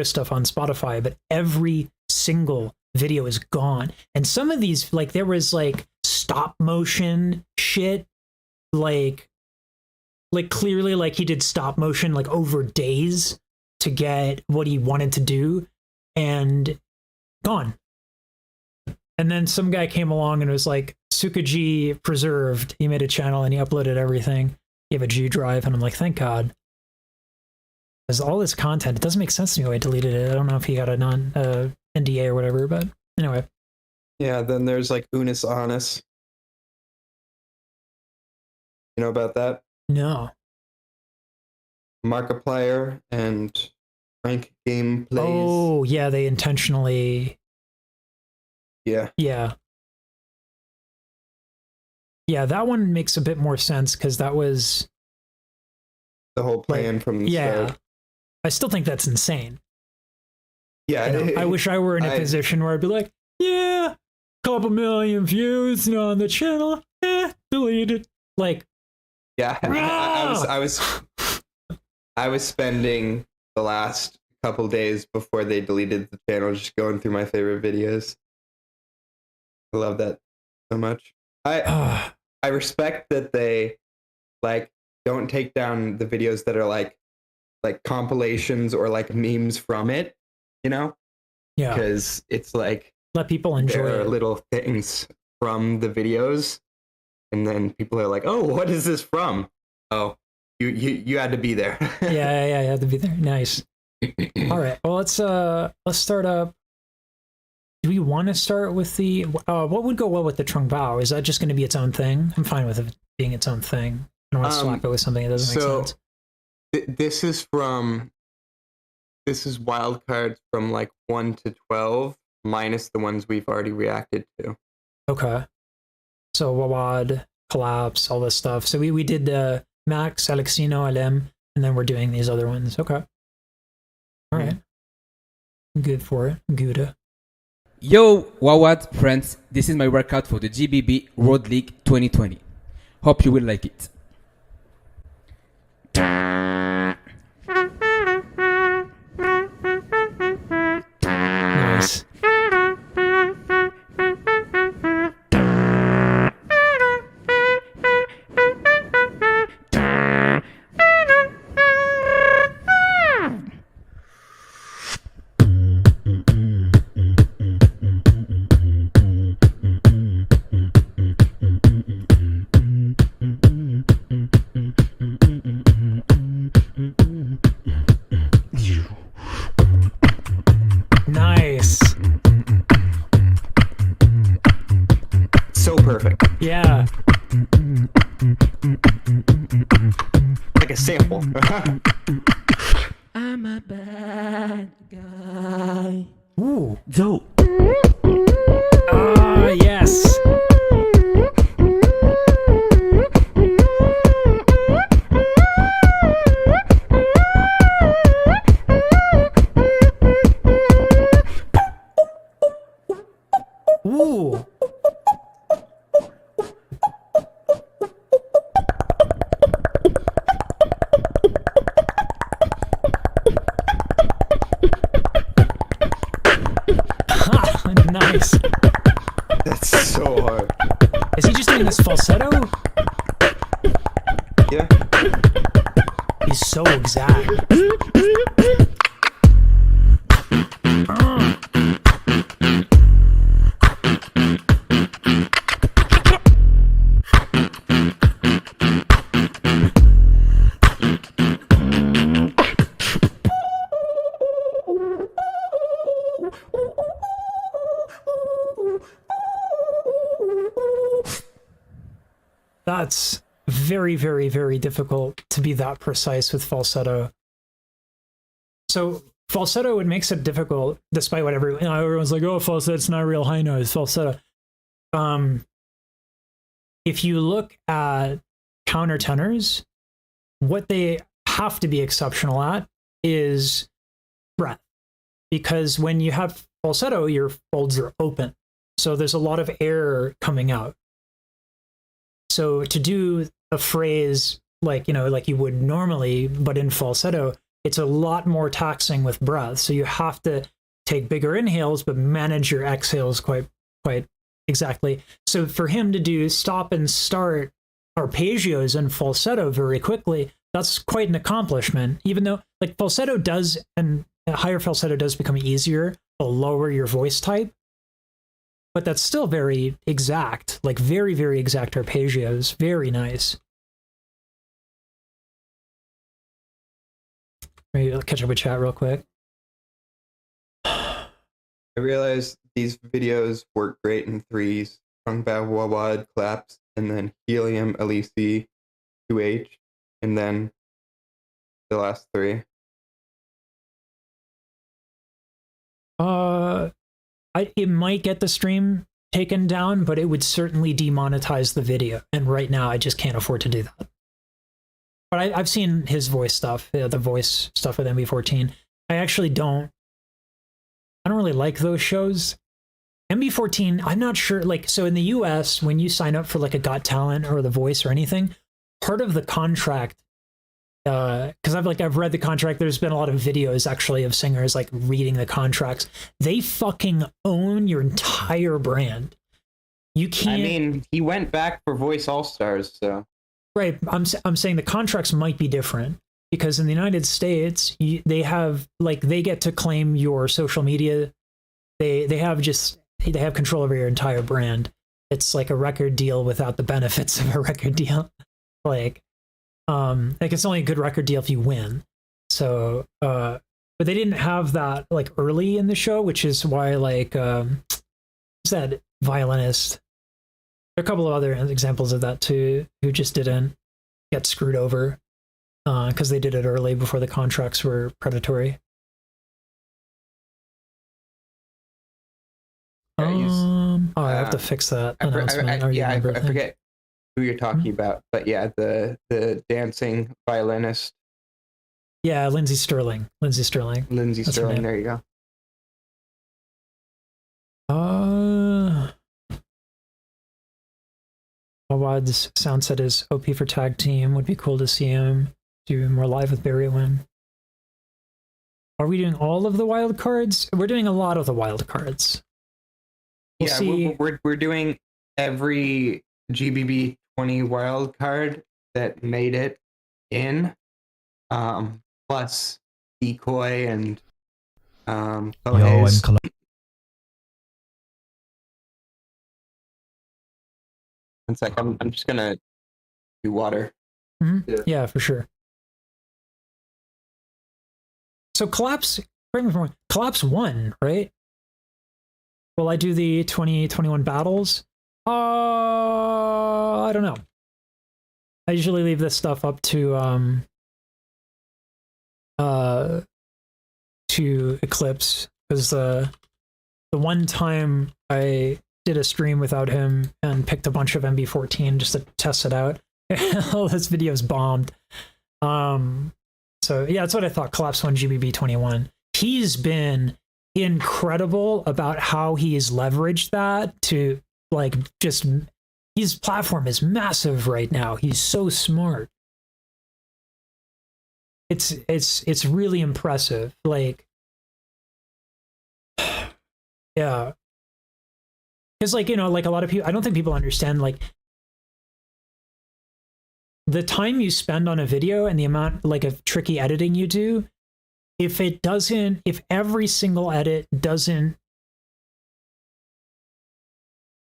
S1: stuff on Spotify, but every single video is gone. And some of these, like, there was like stop motion shit, like clearly, like, he did stop motion like over days to get what he wanted to do, and gone. And then some guy came along and was like, Sukaji preserved. He made a channel and he uploaded everything. He have a G drive, and I'm like, thank God. Because all this content, it doesn't make sense to me why I deleted it. I don't know if he got a NDA or whatever, but anyway.
S2: Yeah, then there's like Unis Honest. You know about that?
S1: No.
S2: Markiplier and Frank Gameplays.
S1: Oh, yeah, they intentionally.
S2: Yeah.
S1: Yeah. Yeah, that one makes a bit more sense because that was.
S2: The whole plan from the start.
S1: I still think that's insane.
S2: Yeah.
S1: You know, I wish I were in a position where I'd be like, yeah, couple million views, on the channel, deleted. Like,
S2: yeah, I was spending the last couple days before they deleted the channel just going through my favorite videos. I love that so much. I respect that they like don't take down the videos that are like compilations or like memes from it, Yeah. Because it's like
S1: let people enjoy
S2: there are little things from the videos, and then people are like, "Oh, what is this from?" Oh, you had to be there.
S1: yeah, you had to be there. Nice. All right. Well, let's start up. Do we want to start with the what would go well with the Trung Bao? Is that just going to be its own thing? I'm fine with it being its own thing. I don't want to slap it with something that doesn't make sense.
S2: This is wildcards from like 1 to 12 minus the ones we've already reacted to.
S1: Okay. So Wawad, Collapse, all this stuff. So we did the Max, Alexino, Alem, and then we're doing these other ones. Okay. All right. Good for it. Gouda.
S3: Yo, Wawad friends, this is my workout for the GBB World League 2020. Hope you will like it.
S1: Nice. Nice.
S2: So perfect.
S1: Yeah.
S2: Like a sample.
S3: I'm a bad guy.
S1: Ooh.
S7: Dope.
S1: Ah, yes. Ooh. Nice.
S2: That's so hard.
S1: Is he just doing this falsetto?
S2: Yeah.
S1: He's so exact. That's very, very, very difficult to be that precise with falsetto. So falsetto, it makes it difficult, despite what everyone's like, oh, falsetto's not real high note, it's falsetto. If you look at countertenors, what they have to be exceptional at is breath. Because when you have falsetto, your folds are open. So there's a lot of air coming out. So to do a phrase like you would normally, but in falsetto, it's a lot more taxing with breath. So you have to take bigger inhales, but manage your exhales quite exactly. So for him to do stop and start arpeggios and falsetto very quickly, that's quite an accomplishment. Even though like falsetto does, and a higher falsetto does become easier the lower your voice type. But that's still very exact, like very, very exact arpeggios. Very nice. Maybe I'll catch up with chat real quick.
S2: I realized these videos work great in threes. Trung Bao, Wawad, Claps, and then Helium, Elise, 2H, and then the last 3.
S1: It might get the stream taken down, but it would certainly demonetize the video. And right now, I just can't afford to do that. But I've seen his voice stuff, the voice stuff with MB14. I actually don't. I don't really like those shows. MB14, I'm not sure. Like, so in the US, when you sign up for like a Got Talent or The Voice or anything, part of the contract, because I've read the contract. There's been a lot of videos actually of singers like reading the contracts. They fucking own your entire brand. You can't.
S2: I mean, he went back for Voice All Stars, so.
S1: Right. I'm saying the contracts might be different because in the United States, they have like they get to claim your social media. They have control over your entire brand. It's like a record deal without the benefits of a record deal. Like it's only a good record deal if you win. So, but they didn't have that like early in the show, which is why like who's that violinist? There are a couple of other examples of that too, who just didn't get screwed over because they did it early before the contracts were predatory. I have to fix that announcement.
S2: I forget who you're talking about, but yeah, the dancing violinist.
S1: Yeah, Lindsay Sterling. That's
S2: There you go.
S1: Awad's sound set is OP for tag team. Would be cool to see him do more live with Barry Wynn. Are we doing all of the wild cards? We're doing a lot of the wild cards. We'll see.
S2: We're doing every GBB 20 wild card that made it in, plus Decoy and Cohees. It's like I'm just gonna do water.
S1: Mm-hmm. Yeah, for sure. So Collapse won, right? Will I do the 2021 battles? I don't know. I usually leave this stuff up to Eclipse because the one time I did a stream without him and picked a bunch of MB14 just to test it out. All this video's bombed. So yeah, that's what I thought. Collapse won GBB 21. He's been incredible about how he's leveraged that to like just his platform is massive right now. He's so smart. It's really impressive. Like, yeah. Because, like, you know, like a lot of people, I don't think people understand, like, the time you spend on a video and the amount, like, of tricky editing you do, if every single edit doesn't,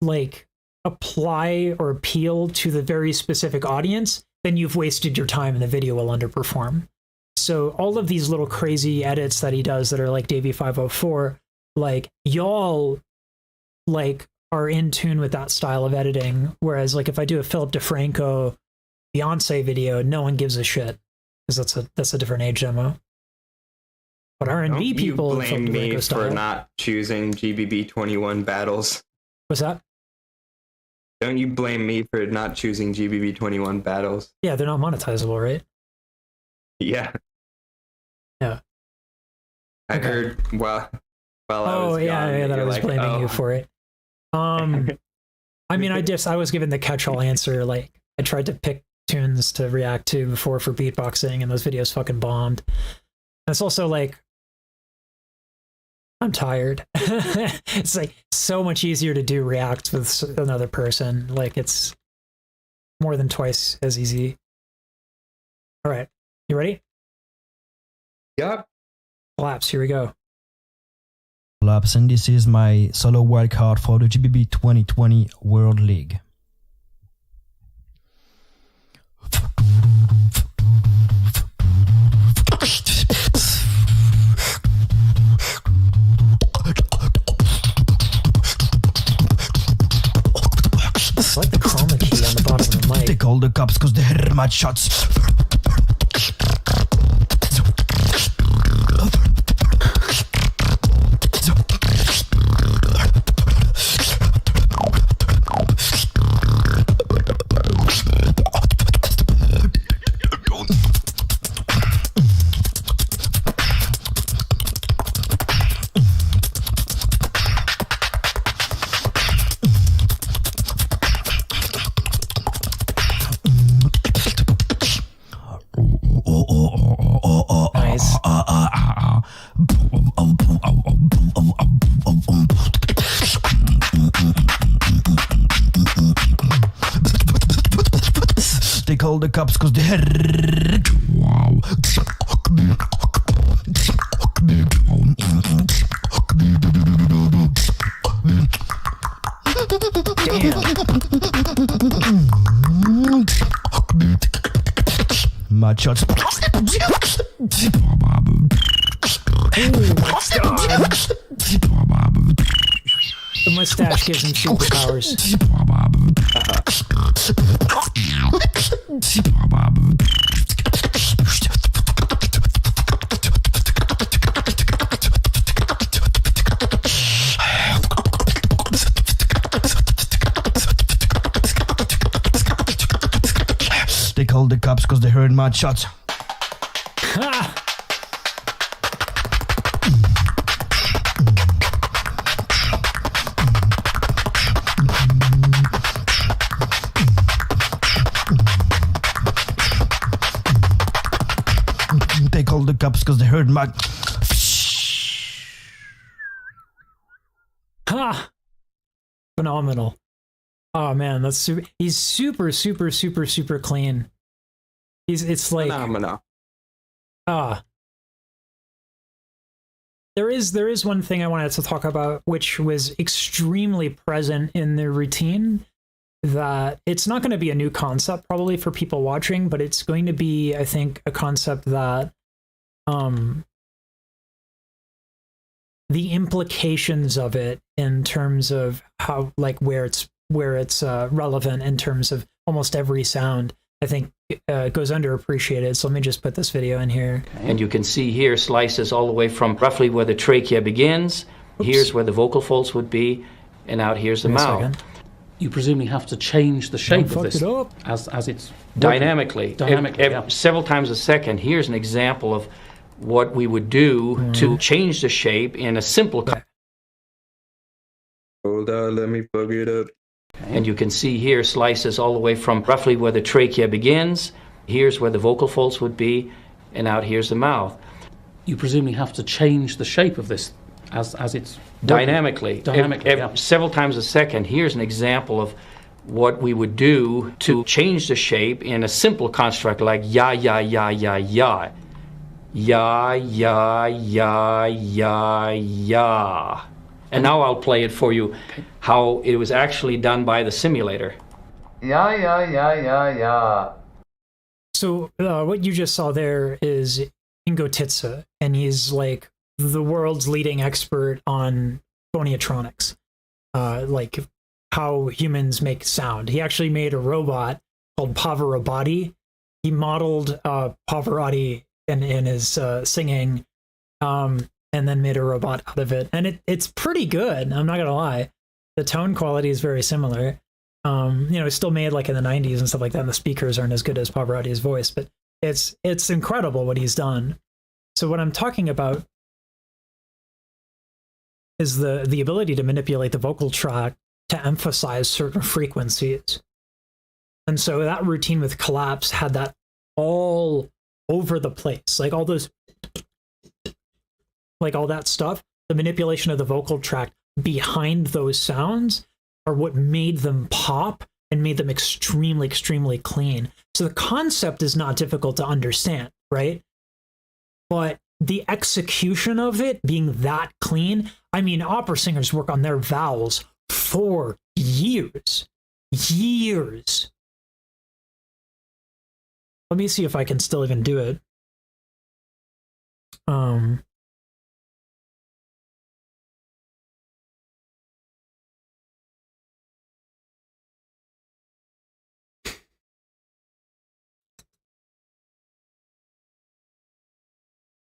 S1: like, apply or appeal to the very specific audience, then you've wasted your time and the video will underperform. So all of these little crazy edits that he does that are like Davey 504, like, y'all, like, are in tune with that style of editing, whereas like if I do a Philip DeFranco Beyonce video, no one gives a shit because that's a different age demo. But R&B people,
S2: you blame me for not choosing GBB 21 battles.
S1: What's that?
S2: Don't you blame me for not choosing GBB 21 battles?
S1: Yeah, they're not monetizable, right?
S2: Yeah.
S1: Yeah.
S2: I heard while I was
S1: that I was blaming you for it. I mean, I was given the catch-all answer. Like, I tried to pick tunes to react to before for beatboxing, and those videos fucking bombed. And it's also like, I'm tired. It's like so much easier to do react with another person. Like, it's more than twice as easy. All right, you ready?
S2: Yep.
S1: Collapse, here we go.
S8: Collapse, and this is my solo wildcard for the GBB 2020 World League.
S1: I like the chroma key on the bottom of the mic.
S8: They call the cops cause they're my my shots.
S1: Nice.
S8: They call the cops cause they my shots.
S1: The mustache gives him superpowers.
S8: They called the cops cause they heard my shots.
S1: Ha!
S8: They called the cops cause they heard my...
S1: Ha! Phenomenal. Oh man, that's super. He's super clean. It's like
S2: Phenomenal.
S1: There is one thing I wanted to talk about, which was extremely present in the routine. That it's not going to be a new concept probably for people watching, but it's going to be, I think, a concept that the implications of it in terms of how, like, where it's relevant in terms of almost every sound, I think goes underappreciated. So let me just put this video in here.
S9: And you can see here slices all the way from roughly where the trachea begins.
S1: Oops.
S9: Here's where the vocal folds would be, and out here's the
S1: Wait a
S9: mouth.
S1: second.
S10: You presumably have to change the shape of
S1: fuck
S10: this
S1: it up.
S10: as it's
S9: Dynamically,
S10: yeah.
S9: several times a second. Here's an example of what we would do to change the shape in a simple.
S2: Hold on, let me plug it up.
S9: And you can see here slices all the way from roughly where the trachea begins. Here's where the vocal folds would be, and out here's the mouth.
S10: You presumably have to change the shape of this as it's
S9: Dynamically,
S10: yeah.
S9: several times a second. Here's an example of what we would do to change the shape in a simple construct like ya, ya, ya, ya, ya. Ya, ya, ya, ya, ya. And now I'll play it for you, how it was actually done by the simulator.
S11: Ya, ya, ya, ya, ya.
S1: So what you just saw there is Ingo Titze, and he's like the world's leading expert on phoniatronics, like how humans make sound. He actually made a robot called Pavarotti. He modeled Pavarotti in his singing, and then made a robot out of it. And it's pretty good, I'm not gonna lie. The tone quality is very similar. It's still made like in the 90s and stuff like that, and the speakers aren't as good as Pavarotti's voice, but it's incredible what he's done. So what I'm talking about is the ability to manipulate the vocal tract to emphasize certain frequencies. And so that routine with Collapse had that all over the place, like all those, like all that stuff. The manipulation of the vocal tract behind those sounds are what made them pop and made them extremely clean. So the concept is not difficult to understand, right? But the execution of it being that clean, I mean, opera singers work on their vowels for years. Let me see if I can still even do it.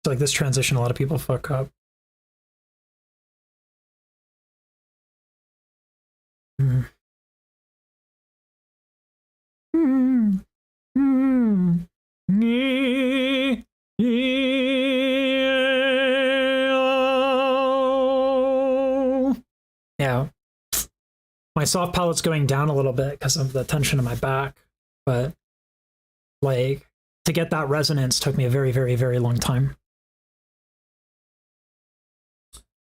S1: like this transition, a lot of people fuck up. Mm. Mm. Mm. Yeah. My soft palette's going down a little bit because of the tension in my back, but like to get that resonance took me a very, very, very long time.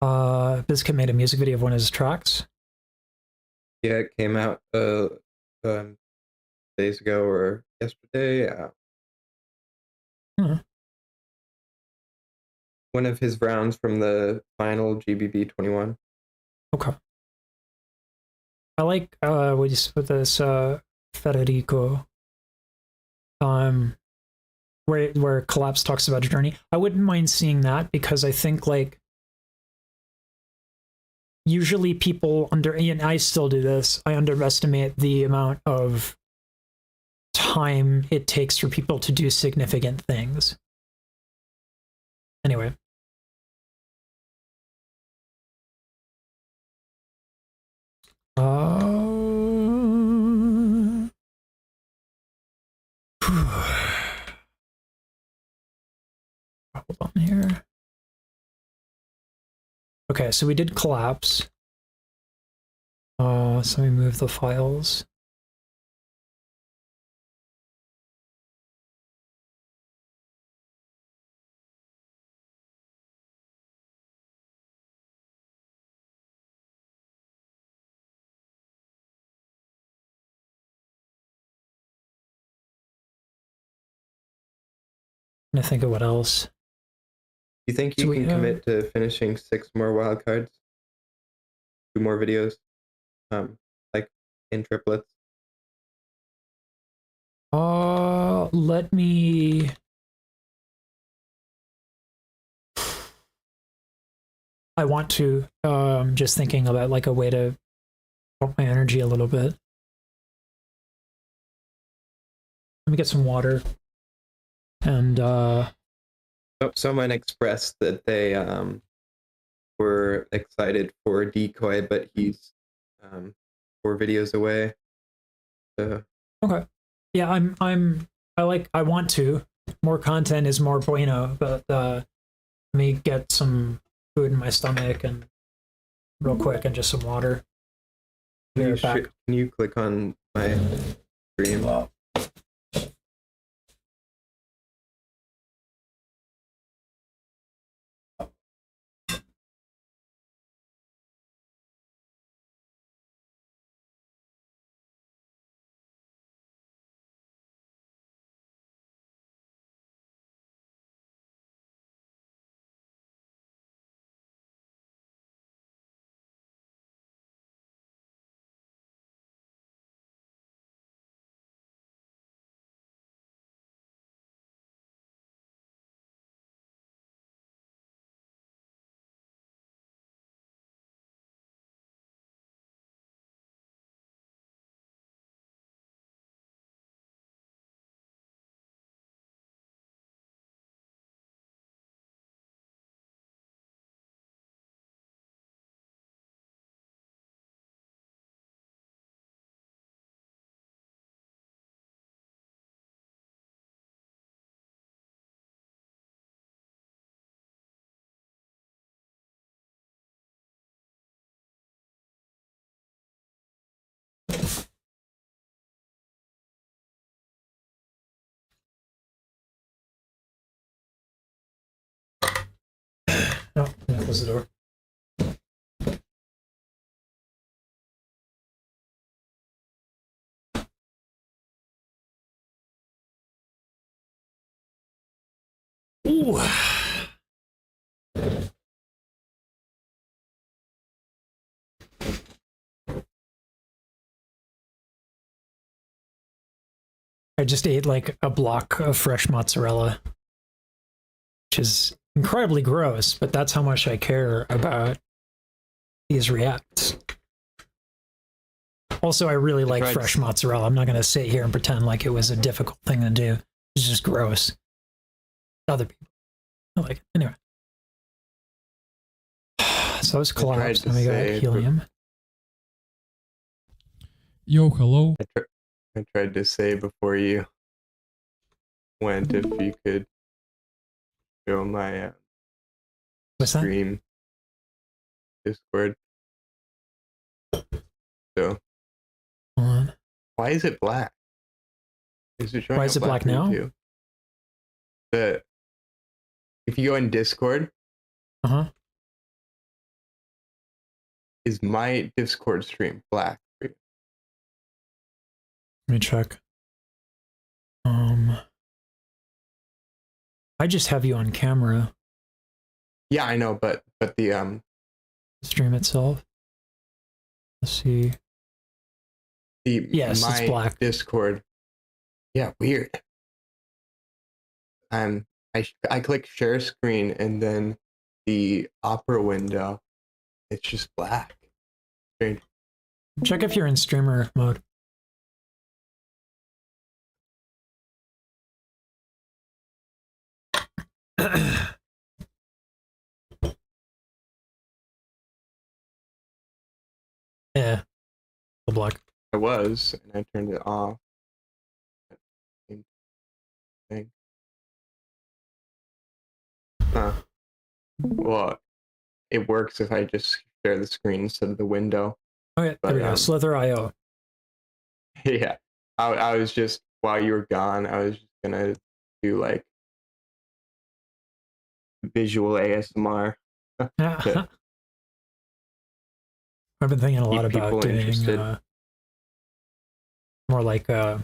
S1: Bizkit made a music video of one of his tracks.
S2: Yeah, it came out days ago or yesterday. One of his rounds from the final GBB 21.
S1: Okay. I like with this Federico, where Collapse talks about a journey. I wouldn't mind seeing that because I think like usually people and I still do this, I underestimate the amount of time it takes for people to do significant things. Anyway. Hold on here. Okay, so we did Collapse. So we move the files. I think of what else.
S2: You think you can commit to finishing 6 more wildcards? 2 more videos? Like in triplets?
S1: Let me... I want to. Just thinking about like a way to pump my energy a little bit. Let me get some water. And
S2: someone expressed that they were excited for Decoy, but he's 4 videos away. So
S1: okay, yeah, I want to. More content is more bueno, but let me get some food in my stomach and real quick and just some water.
S2: Can you click on my stream?
S1: Oh, yeah, close the door. Ooh. I just ate like a block of fresh mozzarella, which is incredibly gross, but that's how much I care about these reacts. Also, I really like fresh mozzarella. I'm not going to sit here and pretend like it was a difficult thing to do. It's just gross. Other people. I like it. Anyway. So it's
S2: I tried
S1: collapsed
S2: to
S1: and we got
S2: say,
S1: helium.
S12: Yo, hello.
S2: I tried to say before you went if you could show my
S1: What's that?
S2: stream Discord. So
S1: Hold on.
S2: why is it black? Is it showing
S1: Why is
S2: up
S1: it black now?
S2: too? If you go in Discord,
S1: Uh-huh.
S2: is my Discord stream black?
S1: Let me check. I just have you on camera.
S2: Yeah, I know, but the
S1: Stream itself. Let's see. Yes, it's
S2: my
S1: black.
S2: Discord. Yeah, weird. I click share screen and then the opera window, it's just black. Strange.
S1: Check if you're in streamer mode. Yeah, the black.
S2: I was, and I turned it off. Thing. Huh. Well, it works if I just share the screen instead of the window.
S1: Okay, there we go. Slither.io.
S2: Yeah, I was just, while you were gone, I was just gonna do like visual ASMR.
S1: I've been thinking a lot
S2: Keep
S1: about
S2: people
S1: doing
S2: interested.
S1: more like a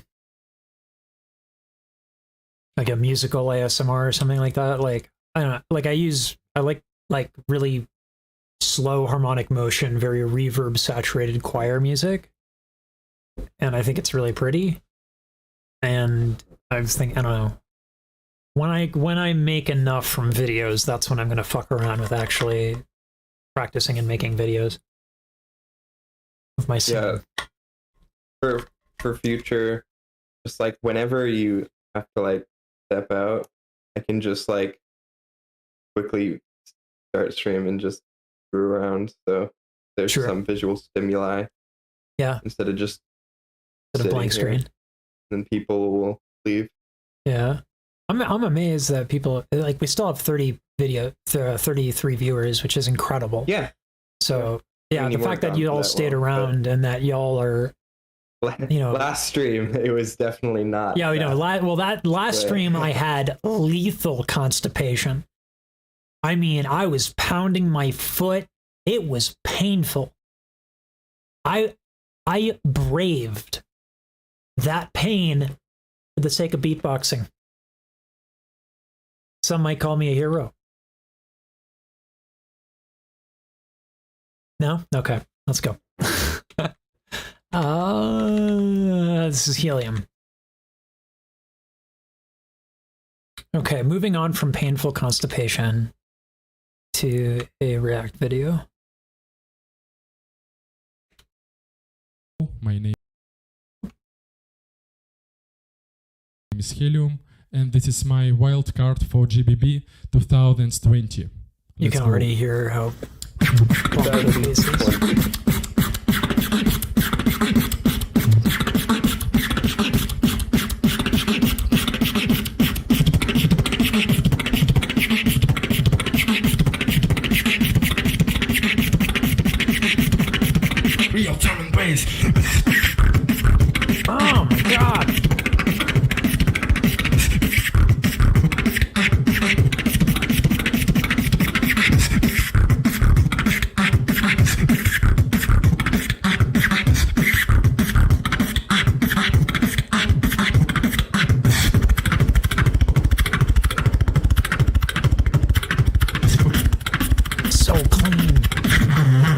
S1: musical ASMR or something like that. Like I don't know, like I like really slow harmonic motion, very reverb saturated choir music, and I think it's really pretty. And I was thinking, I don't know, when I make enough from videos, that's when I'm gonna fuck around with actually practicing and making videos of my singing.
S2: Yeah. For future, just like whenever you have to like step out, I can just like quickly start stream and just screw around. So there's
S1: Sure.
S2: some visual stimuli.
S1: Yeah.
S2: Instead of just
S1: Instead of blank
S2: sitting here,
S1: screen.
S2: then people will leave.
S1: Yeah. I'm amazed that people, like, we still have 33 viewers, which is incredible.
S2: Yeah.
S1: So yeah,
S2: When
S1: the
S2: you
S1: fact
S2: work
S1: that you
S2: on
S1: all
S2: that
S1: stayed
S2: well, but-
S1: around and that y'all are, you know,
S2: Last stream, it was definitely not.
S1: yeah, we know. Well, that last
S2: But-
S1: stream I had lethal constipation. I mean, I was pounding my foot. It was painful. I braved that pain for the sake of beatboxing. Some might call me a hero. No? Okay, let's go. This is helium. Okay, moving on from painful constipation to a React video.
S12: My name is Helium, and this is my wildcard for GBB 2020.
S1: You can already hear how bumpy the bass is.
S5: Real drum and bass.
S1: Oh my god! So clean.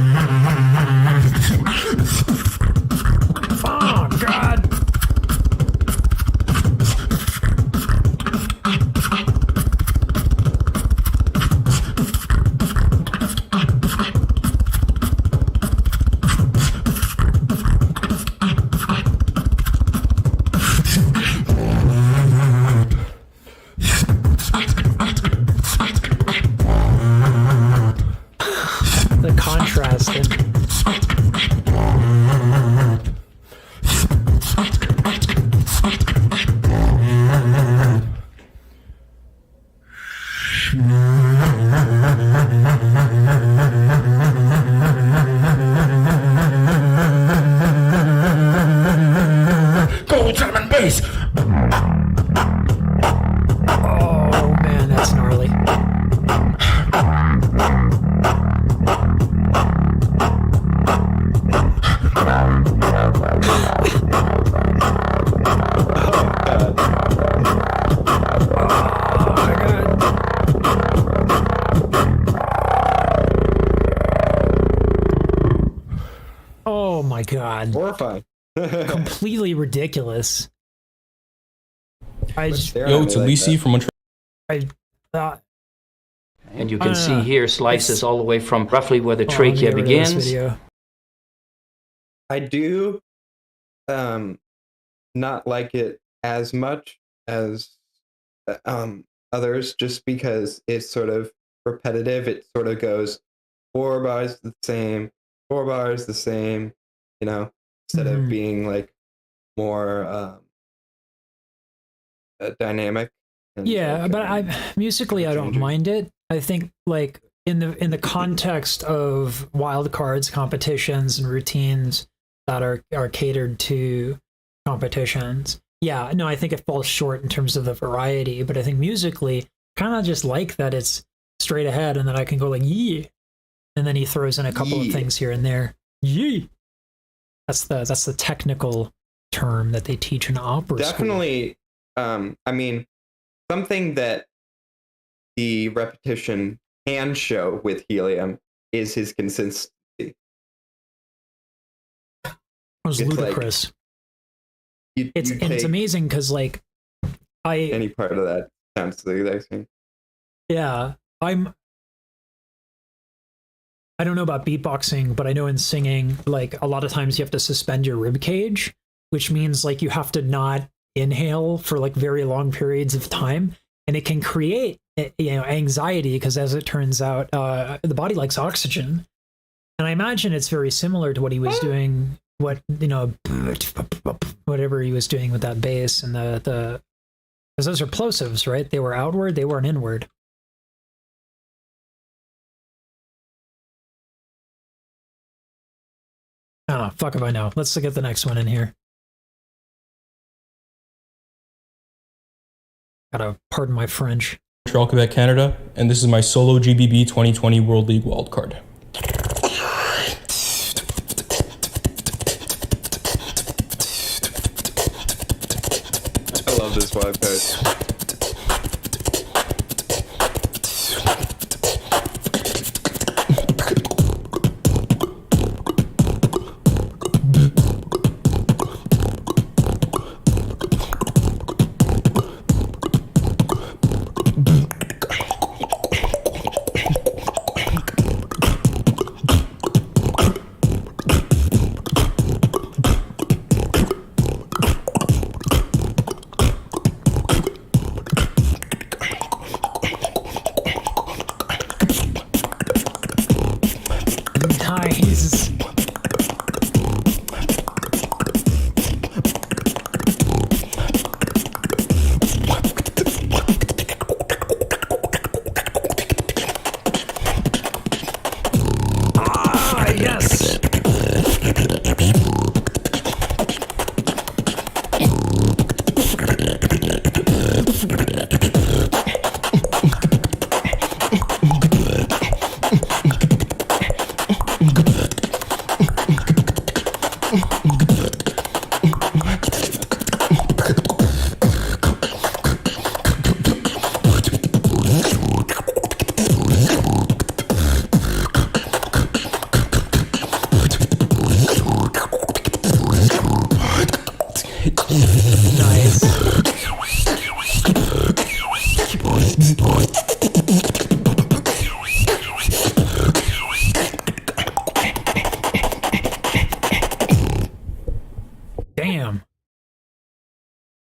S1: contrast.
S5: Go drum and bass.
S1: Oh man, that's gnarly. Oh my god.
S2: Horrifying.
S1: Completely ridiculous. I just,
S13: Yo, it's Lisi from Montreal.
S9: And you can see here slices all the way from roughly where the trachea begins.
S2: I do not like it as much as others, just because it's sort of repetitive. It sort of goes 4 bars the same, 4 bars the same, you know, instead of being like more dynamic.
S1: Yeah, but musically I don't mind it. I think like in the context of wildcards competitions and routines that are catered to competitions, yeah, no, I think it falls short in terms of the variety. But I think musically, kind of just like that it's straight ahead, and then I can go like yee, and then he throws in a couple of things here and there. Yee. That's the technical term that they teach in opera school.
S2: Definitely. I mean, something that the repetition can show with Helium is his consistency.
S1: It was ludicrous.
S2: Like,
S1: it's amazing because like
S2: any part of that sounds the exact same.
S1: Yeah, I don't know about beatboxing, but I know in singing, like a lot of times you have to suspend your rib cage, which means like you have to not inhale for like very long periods of time, and it can create anxiety because, as it turns out, the body likes oxygen, and I imagine it's very similar to what he was doing, whatever he was doing with that bass and the because those are plosives, right? They were outward, they weren't inward. Oh, fuck if I know. Let's look at the next one in here. Gotta pardon my French.
S13: Montreal, Quebec, Canada, and this is my solo GBB 2020 World League wildcard.
S2: I love this wildcard.
S1: Nice. Ah, yes.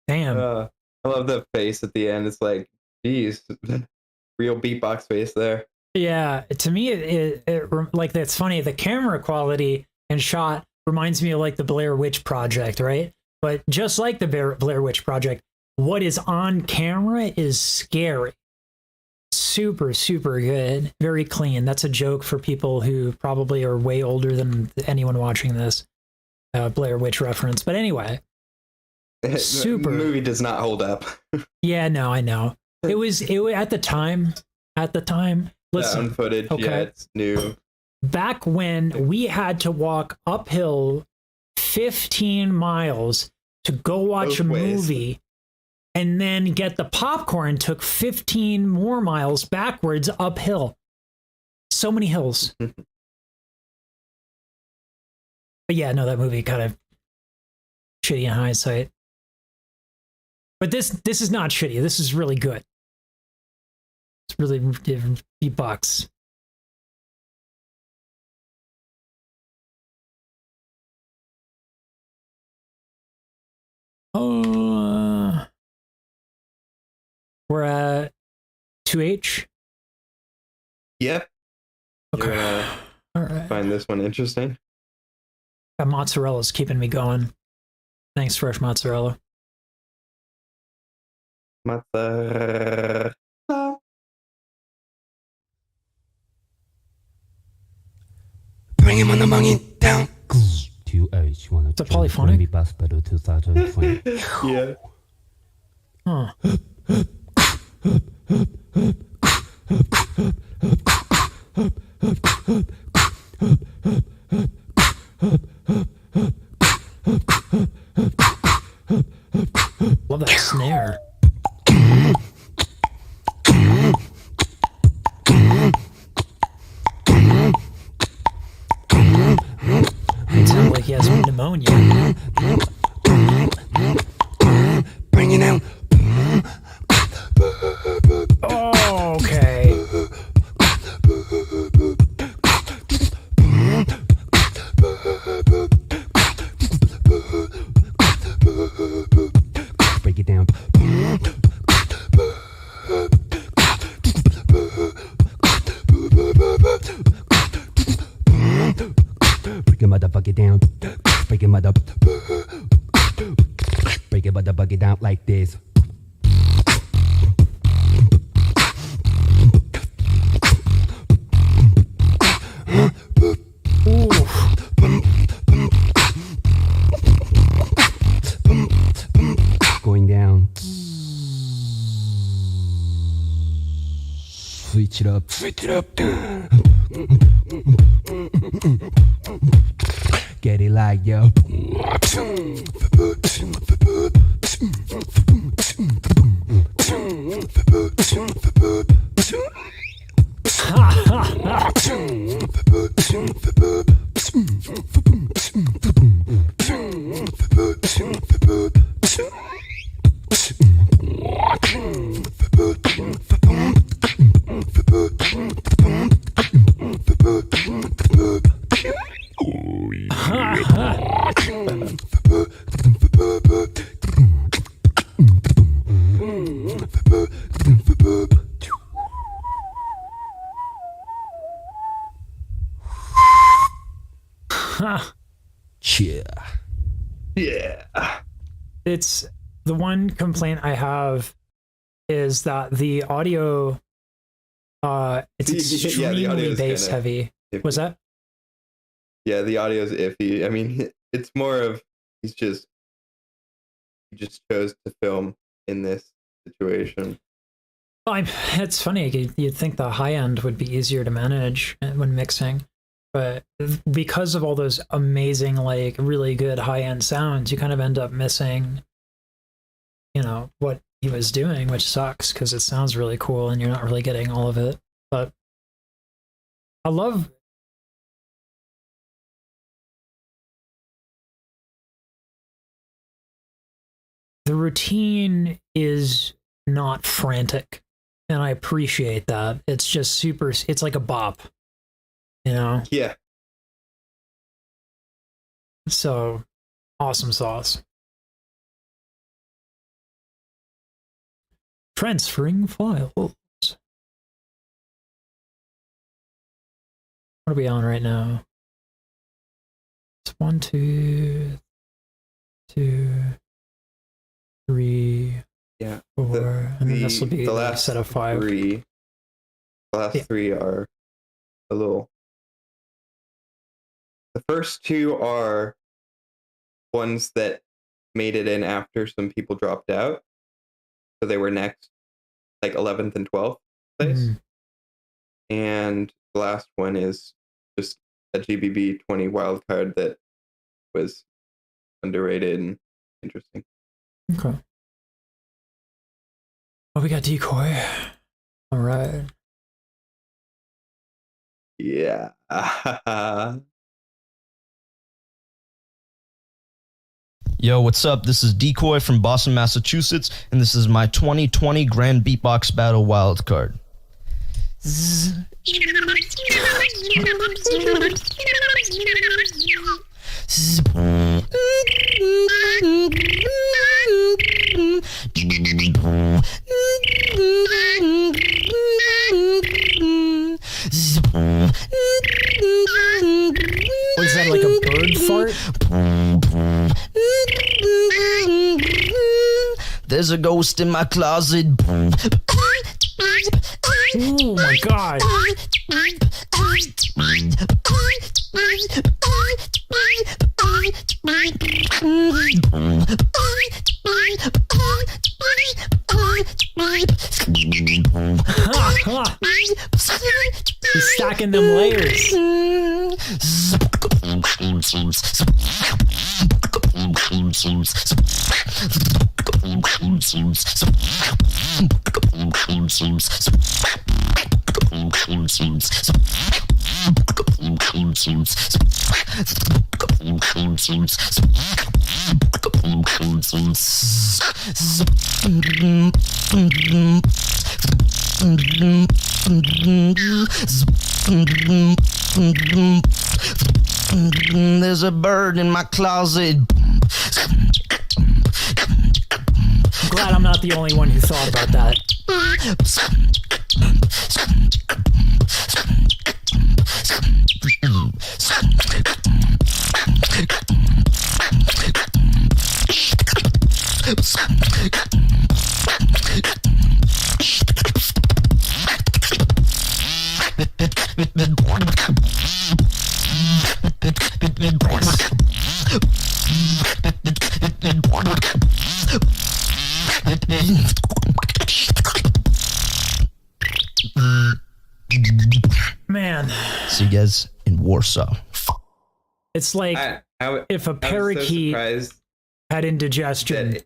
S1: Damn.
S2: I love the face at the end. It's like, geez, real beatbox face there.
S1: Yeah, to me, like that's funny. The camera quality and shot reminds me of like the Blair Witch Project, right? But just like the Blair Witch Project, what is on camera is scary. Super, super good. Very clean. That's a joke for people who probably are way older than anyone watching this. Blair Witch reference. But anyway, super.
S2: The movie does not hold up.
S1: Yeah, no, I know. It was at the time. Listen,
S2: footage,
S1: okay.
S2: Yeah, it's new.
S1: Back when we had to walk uphill 15 miles to go watch a movie and then get the popcorn, took 15 more miles backwards uphill. So many hills. But yeah, no, that movie kind of shitty in hindsight. But this is not shitty. This is really good. It's really beatbox. Oh, we're at 2H.
S2: Yep.
S1: Okay. All right.
S2: Find this one interesting.
S1: That mozzarella's keeping me going. Thanks, fresh mozzarella.
S2: Mozzarella.
S3: Bring him on the money down.
S1: It's a polyphonic.
S2: Yeah.
S1: Huh. Love that snare. It sounds like he has pneumonia.
S3: Bring it down.
S1: Oh, okay.
S3: Break it down. Break your motherfucker down. Break your mother. Break your motherfucker down like this. Going down. Switch it up. Switch it up. Get it like yo.
S2: Yeah.
S1: It's the one complaint I have is that the audio it's extremely bass heavy.
S2: Iffy.
S1: Was that?
S2: Yeah, the audio's iffy. I mean, it's more of he just chose to film in this situation.
S1: Well, it's funny. You'd think the high end would be easier to manage when mixing, but because of all those amazing, like really good high end sounds, you kind of end up missing, what he was doing, which sucks because it sounds really cool and you're not really getting all of it. But I love. The routine is not frantic, and I appreciate that. It's just super, it's like a bop,
S2: Yeah.
S1: So, awesome sauce. Transferring files. What are we on right now? It's 1, 2, 3,
S2: Yeah.
S1: 4, and then this will be
S2: the
S1: like a
S2: last
S1: set of 5.
S2: The last 3 are a little. The first 2 are ones that made it in after some people dropped out. So they were next, like 11th and 12th place. And the last one is just a GBB 20 wildcard that was underrated and interesting.
S1: Okay. Oh, we got decoy. All right.
S2: Yeah.
S8: Yo, what's up? This is Decoy from Boston, Massachusetts, and this is my 2020 Grand Beatbox Battle wildcard.
S1: What is that, like a bird fart?
S8: There's a ghost in my closet.
S1: Oh my god. He's stacking them layers.
S8: There's a bird in my closet.
S1: I'm glad I'm not the only one who thought about that. Man.
S8: See you guys in Warsaw.
S1: It's like if a parakeet had indigestion.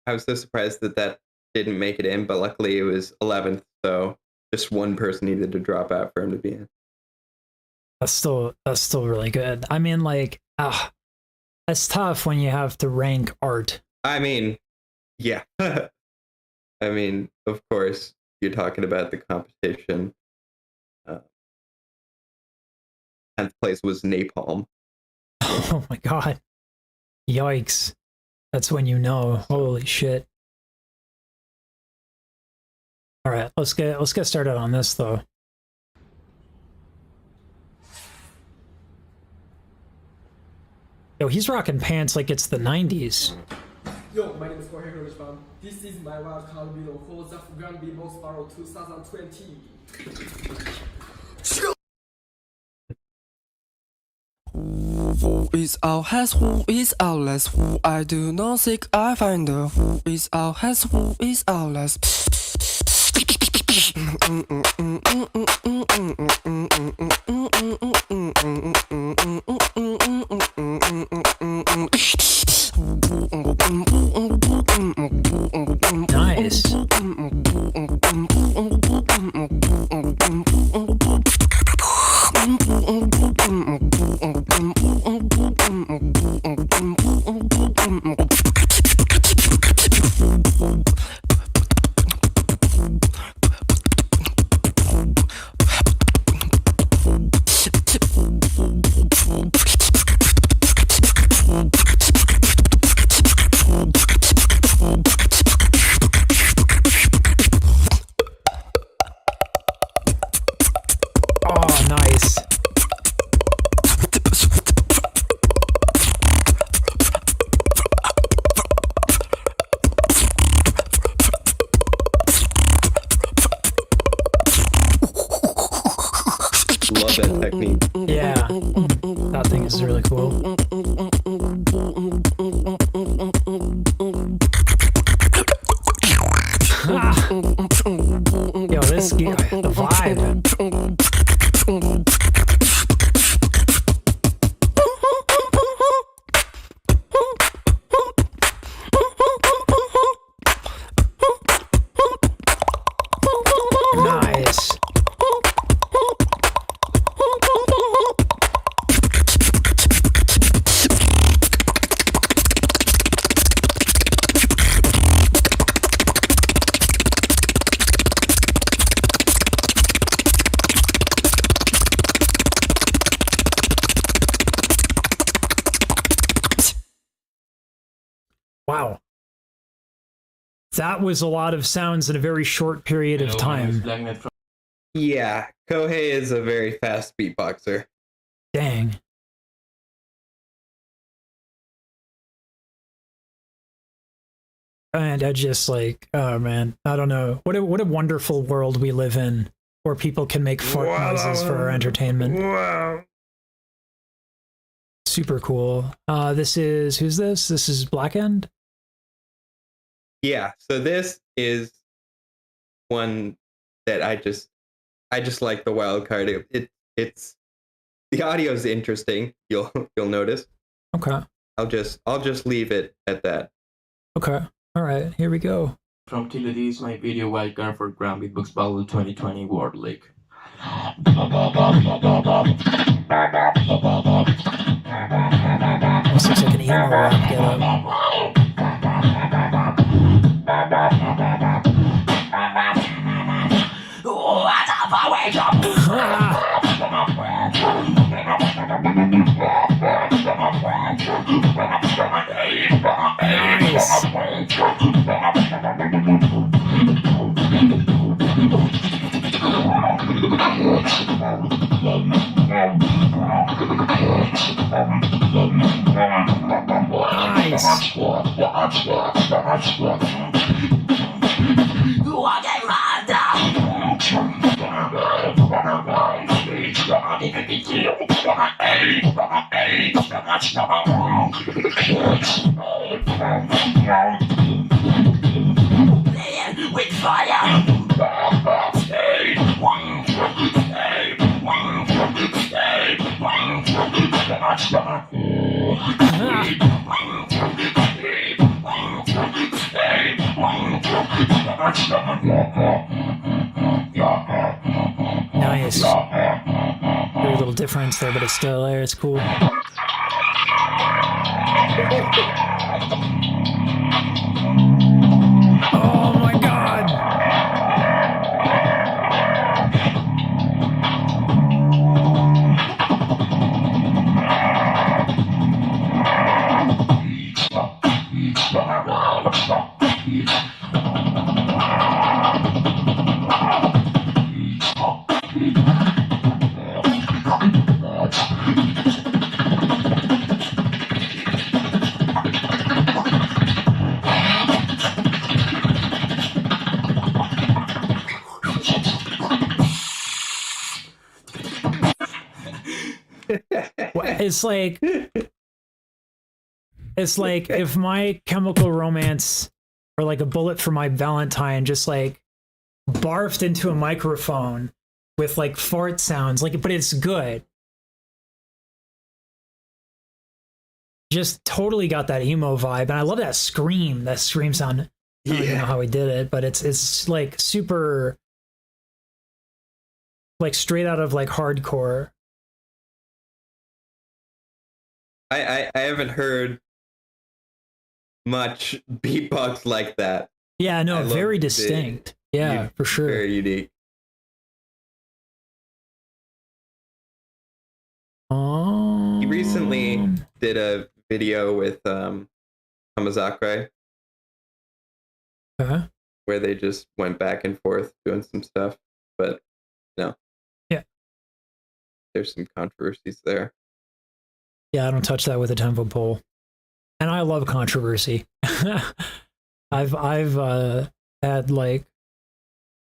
S2: I was so surprised that that didn't make it in, but luckily it was 11th, so just one person needed to drop out for him to be in.
S1: That's still really good. I mean, like, that's tough when you have to rank art.
S2: I mean, yeah. I mean, of course, you're talking about the competition. 10th place was Napalm.
S1: Oh my god. Yikes. That's when you know. Holy shit. All right, let's get started on this though. Yo, he's rocking pants like it's the 90s.
S14: Yo, my name is Jorge Richman. This is my wildcard video for the Grand Beatbox Battle 2020. Who is our has, who is our less, who I do not seek, I find her. Who is our has, who is our less.
S1: Nice. Nice.
S2: Love that technique.
S1: Yeah, that thing is really cool. Yo, the vibe. Nice. Wow. That was a lot of sounds in a very short period of time.
S2: Yeah, Kohei is a very fast beatboxer.
S1: Dang. And I just like, oh man, I don't know. What a wonderful world we live in where people can make fart noises for our entertainment.
S2: Wow.
S1: Super cool. Who's this? This is Black End?
S2: Yeah, so this is one that I just like the wild card. It's the audio is interesting. You'll notice.
S1: Okay.
S2: I'll just leave it at that.
S1: Okay. All right. Here we go.
S15: From Tilly is my video wildcard for Grand Beatbox Battle 2020 World League.
S1: This looks like an emo rap getup.
S16: With fire.
S1: Nice. Very little difference there, but it's still there. It's cool. Oh my god! It's like if My Chemical Romance or like A Bullet for My Valentine just like barfed into a microphone with like fart sounds, like, but it's good. Just totally got that emo vibe, and I love that scream sound. I don't even know how he did it, but it's like super, like straight out of like hardcore.
S2: I haven't heard much beatbox like that.
S1: Yeah, no, very distinct. Yeah, for sure.
S2: Very unique. He recently did a video with Hamazakrai, where they just went back and forth doing some stuff, but no.
S1: Yeah.
S2: there's some controversies there.
S1: Yeah, I don't touch that with a 10-foot pole. And I love controversy. I've had like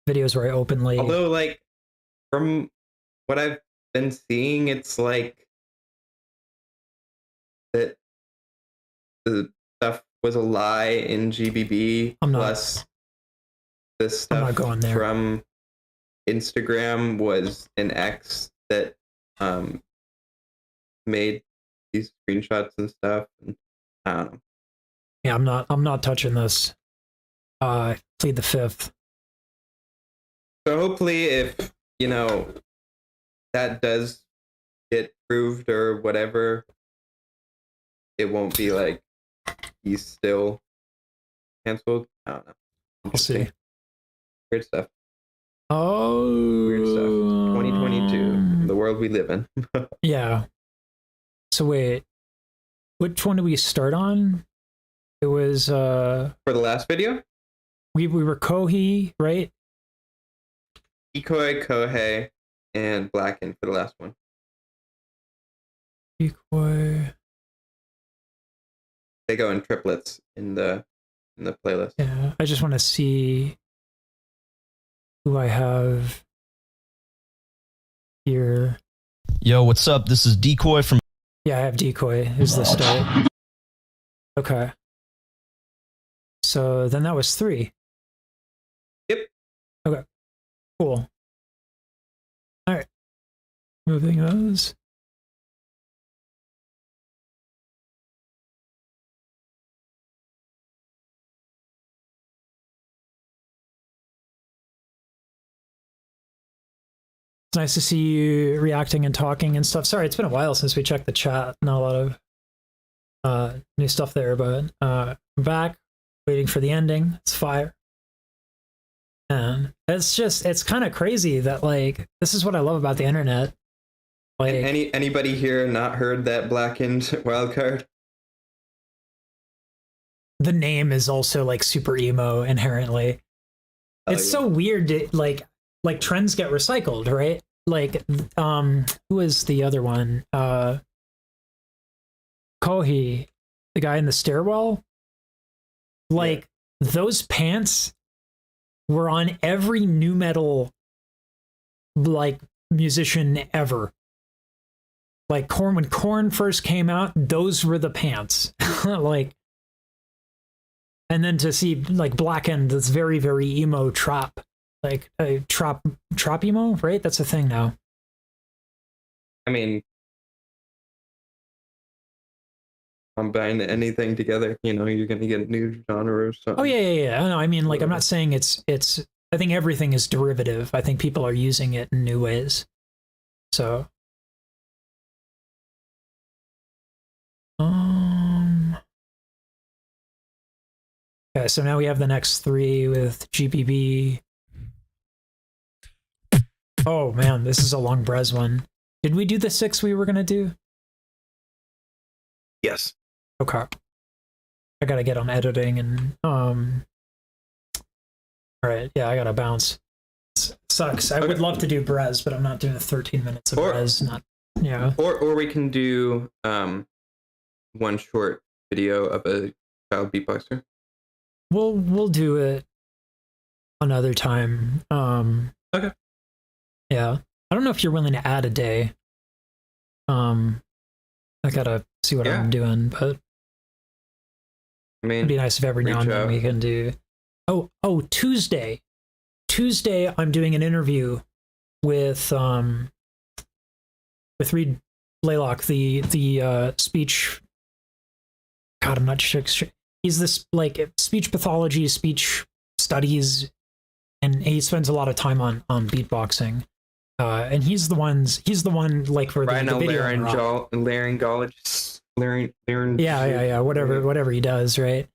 S1: videos where I openly,
S2: although like from what I've been seeing, it's like that the stuff was a lie in GBB, plus the stuff from Instagram was an ex that made these screenshots and stuff. And I don't know.
S1: yeah, I'm not touching this. Plead the fifth.
S2: So hopefully, if you know that does get proved or whatever, it won't be like he's still canceled. I don't know.
S1: We'll see.
S2: Weird stuff.
S1: Oh,
S2: weird stuff. 2022, the world we live in.
S1: Yeah. So wait, which one did we start on? It was
S2: for the last video.
S1: We were Kohi, right?
S2: Ikoi, Kohei, and Blacken for the last one.
S1: Ikoi.
S2: They go in triplets in the playlist.
S1: Yeah, I just want to see who I have here.
S8: Yo, what's up? This is Decoy from...
S1: Yeah, I have Decoy is the start. Okay. So then that was 3.
S2: Yep.
S1: Okay. Cool. All right. Moving those. It's nice to see you reacting and talking and stuff. Sorry, it's been a while since we checked the chat. Not a lot of new stuff there, but I'm back, waiting for the ending. It's fire. And it's kind of crazy that like this is what I love about the internet. Like
S2: anybody here not heard that Blackened wildcard?
S1: The name is also like super emo inherently. It's so weird to, like trends get recycled, right? Like who is the other one? Kohi, the guy in the stairwell. Like those pants were on every nu metal like musician ever. Like Korn, when Korn first came out, those were the pants. Like, and then to see like Blackened, this very, very emo trap, like a trap emo, right? That's a thing now.
S2: I mean, combine anything together, you know, you're gonna get a new genre or something.
S1: Oh yeah. No, I mean, like, I'm not saying it's. I think everything is derivative. I think people are using it in new ways. So. Okay, so now we have the next 3 with GBB. Oh man, this is a long Brez one. Did we do the 6 we were gonna do?
S2: Yes.
S1: Okay. I gotta get on editing and all right, yeah, I gotta bounce. Sucks. I would love to do Brez, but I'm not doing 13 minutes of Brez. Not yeah.
S2: Or we can do one short video of a child beatboxer.
S1: We'll do it another time.
S2: Okay.
S1: Yeah. I don't know if you're willing to add a day. I gotta see what I'm doing, but
S2: I mean,
S1: it'd be nice if every now and then we can do. Oh, Tuesday. Tuesday, I'm doing an interview with Reed Blaylock, the speech. God, I'm not sure. He's this like speech pathology, speech studies, and he spends a lot of time on beatboxing. And he's the one like for the video.
S2: Laryngologist.
S1: Yeah. Whatever he does, right?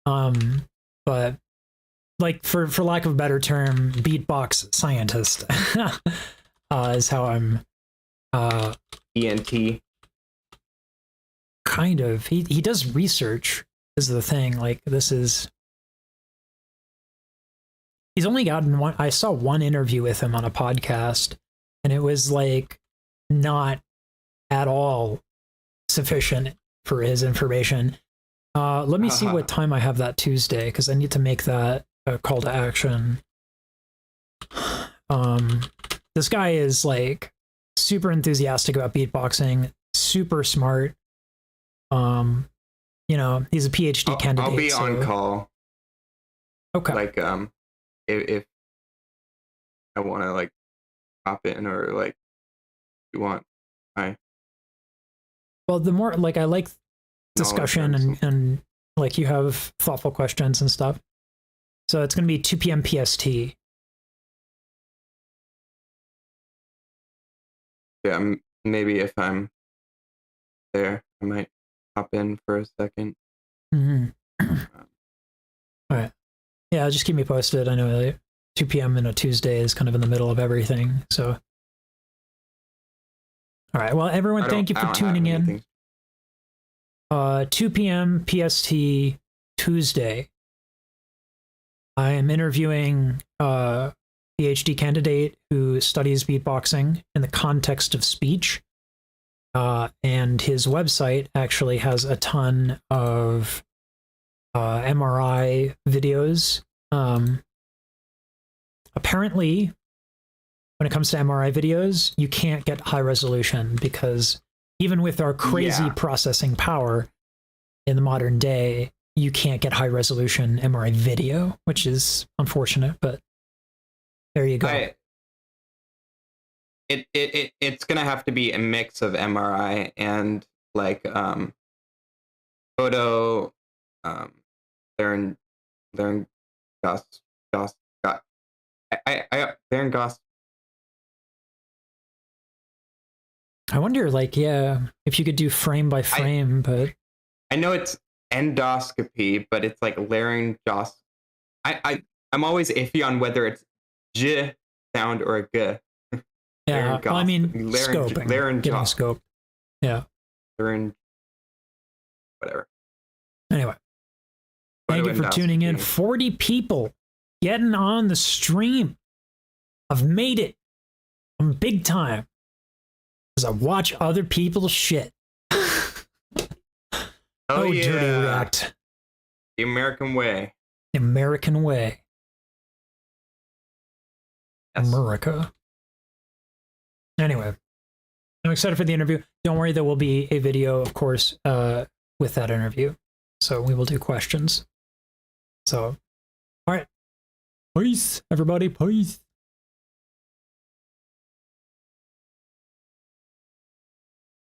S1: But like for lack of a better term, beatbox scientist is how I'm.
S2: ENT.
S1: Kind of. He does research. Is the thing. Like this is. He's only gotten one. I saw one interview with him on a podcast, and it was like not at all sufficient for his information. Let me see what time I have that Tuesday, because I need to make that a call to action. This guy is like super enthusiastic about beatboxing, super smart. You know, he's a PhD candidate.
S2: I'll be on call.
S1: Okay.
S2: Like, if I want to like hop in, or like you want,
S1: well, the more like I like discussion and like you have thoughtful questions and stuff. So it's going to be 2 p.m. PST.
S2: Yeah, maybe if I'm there, I might hop in for a second.
S1: Mm-hmm. All right. Yeah, just keep me posted. I know that 2 p.m. in a Tuesday is kind of in the middle of everything. So, all right. Well, everyone, thank you for tuning in. 2 p.m. PST Tuesday. I am interviewing a PhD candidate who studies beatboxing in the context of speech. And his website actually has a ton of MRI videos. Apparently, when it comes to MRI videos, you can't get high resolution because even with our crazy processing power in the modern day, you can't get high resolution MRI video, which is unfortunate, but there you go.
S2: It's gonna have to be a mix of MRI and like photo, They're Goss Baron Goss.
S1: I wonder, like, yeah, if you could do frame by frame, but
S2: I know it's endoscopy, but it's like laryngos. I'm always iffy on whether it's j sound or a g.
S1: Yeah, well, I mean, scoping, getting scope. Yeah.
S2: Whatever.
S1: Anyway, thank you for tuning in. 40 people getting on the stream. I've made it. I'm big time. Because I watch other people's shit.
S2: Oh,
S1: yeah. Dirty React.
S2: The American way.
S1: The American way. Yes. America. Anyway, I'm excited for the interview. Don't worry, there will be a video, of course, with that interview. So we will do questions. So, all right. Peace, everybody. Peace.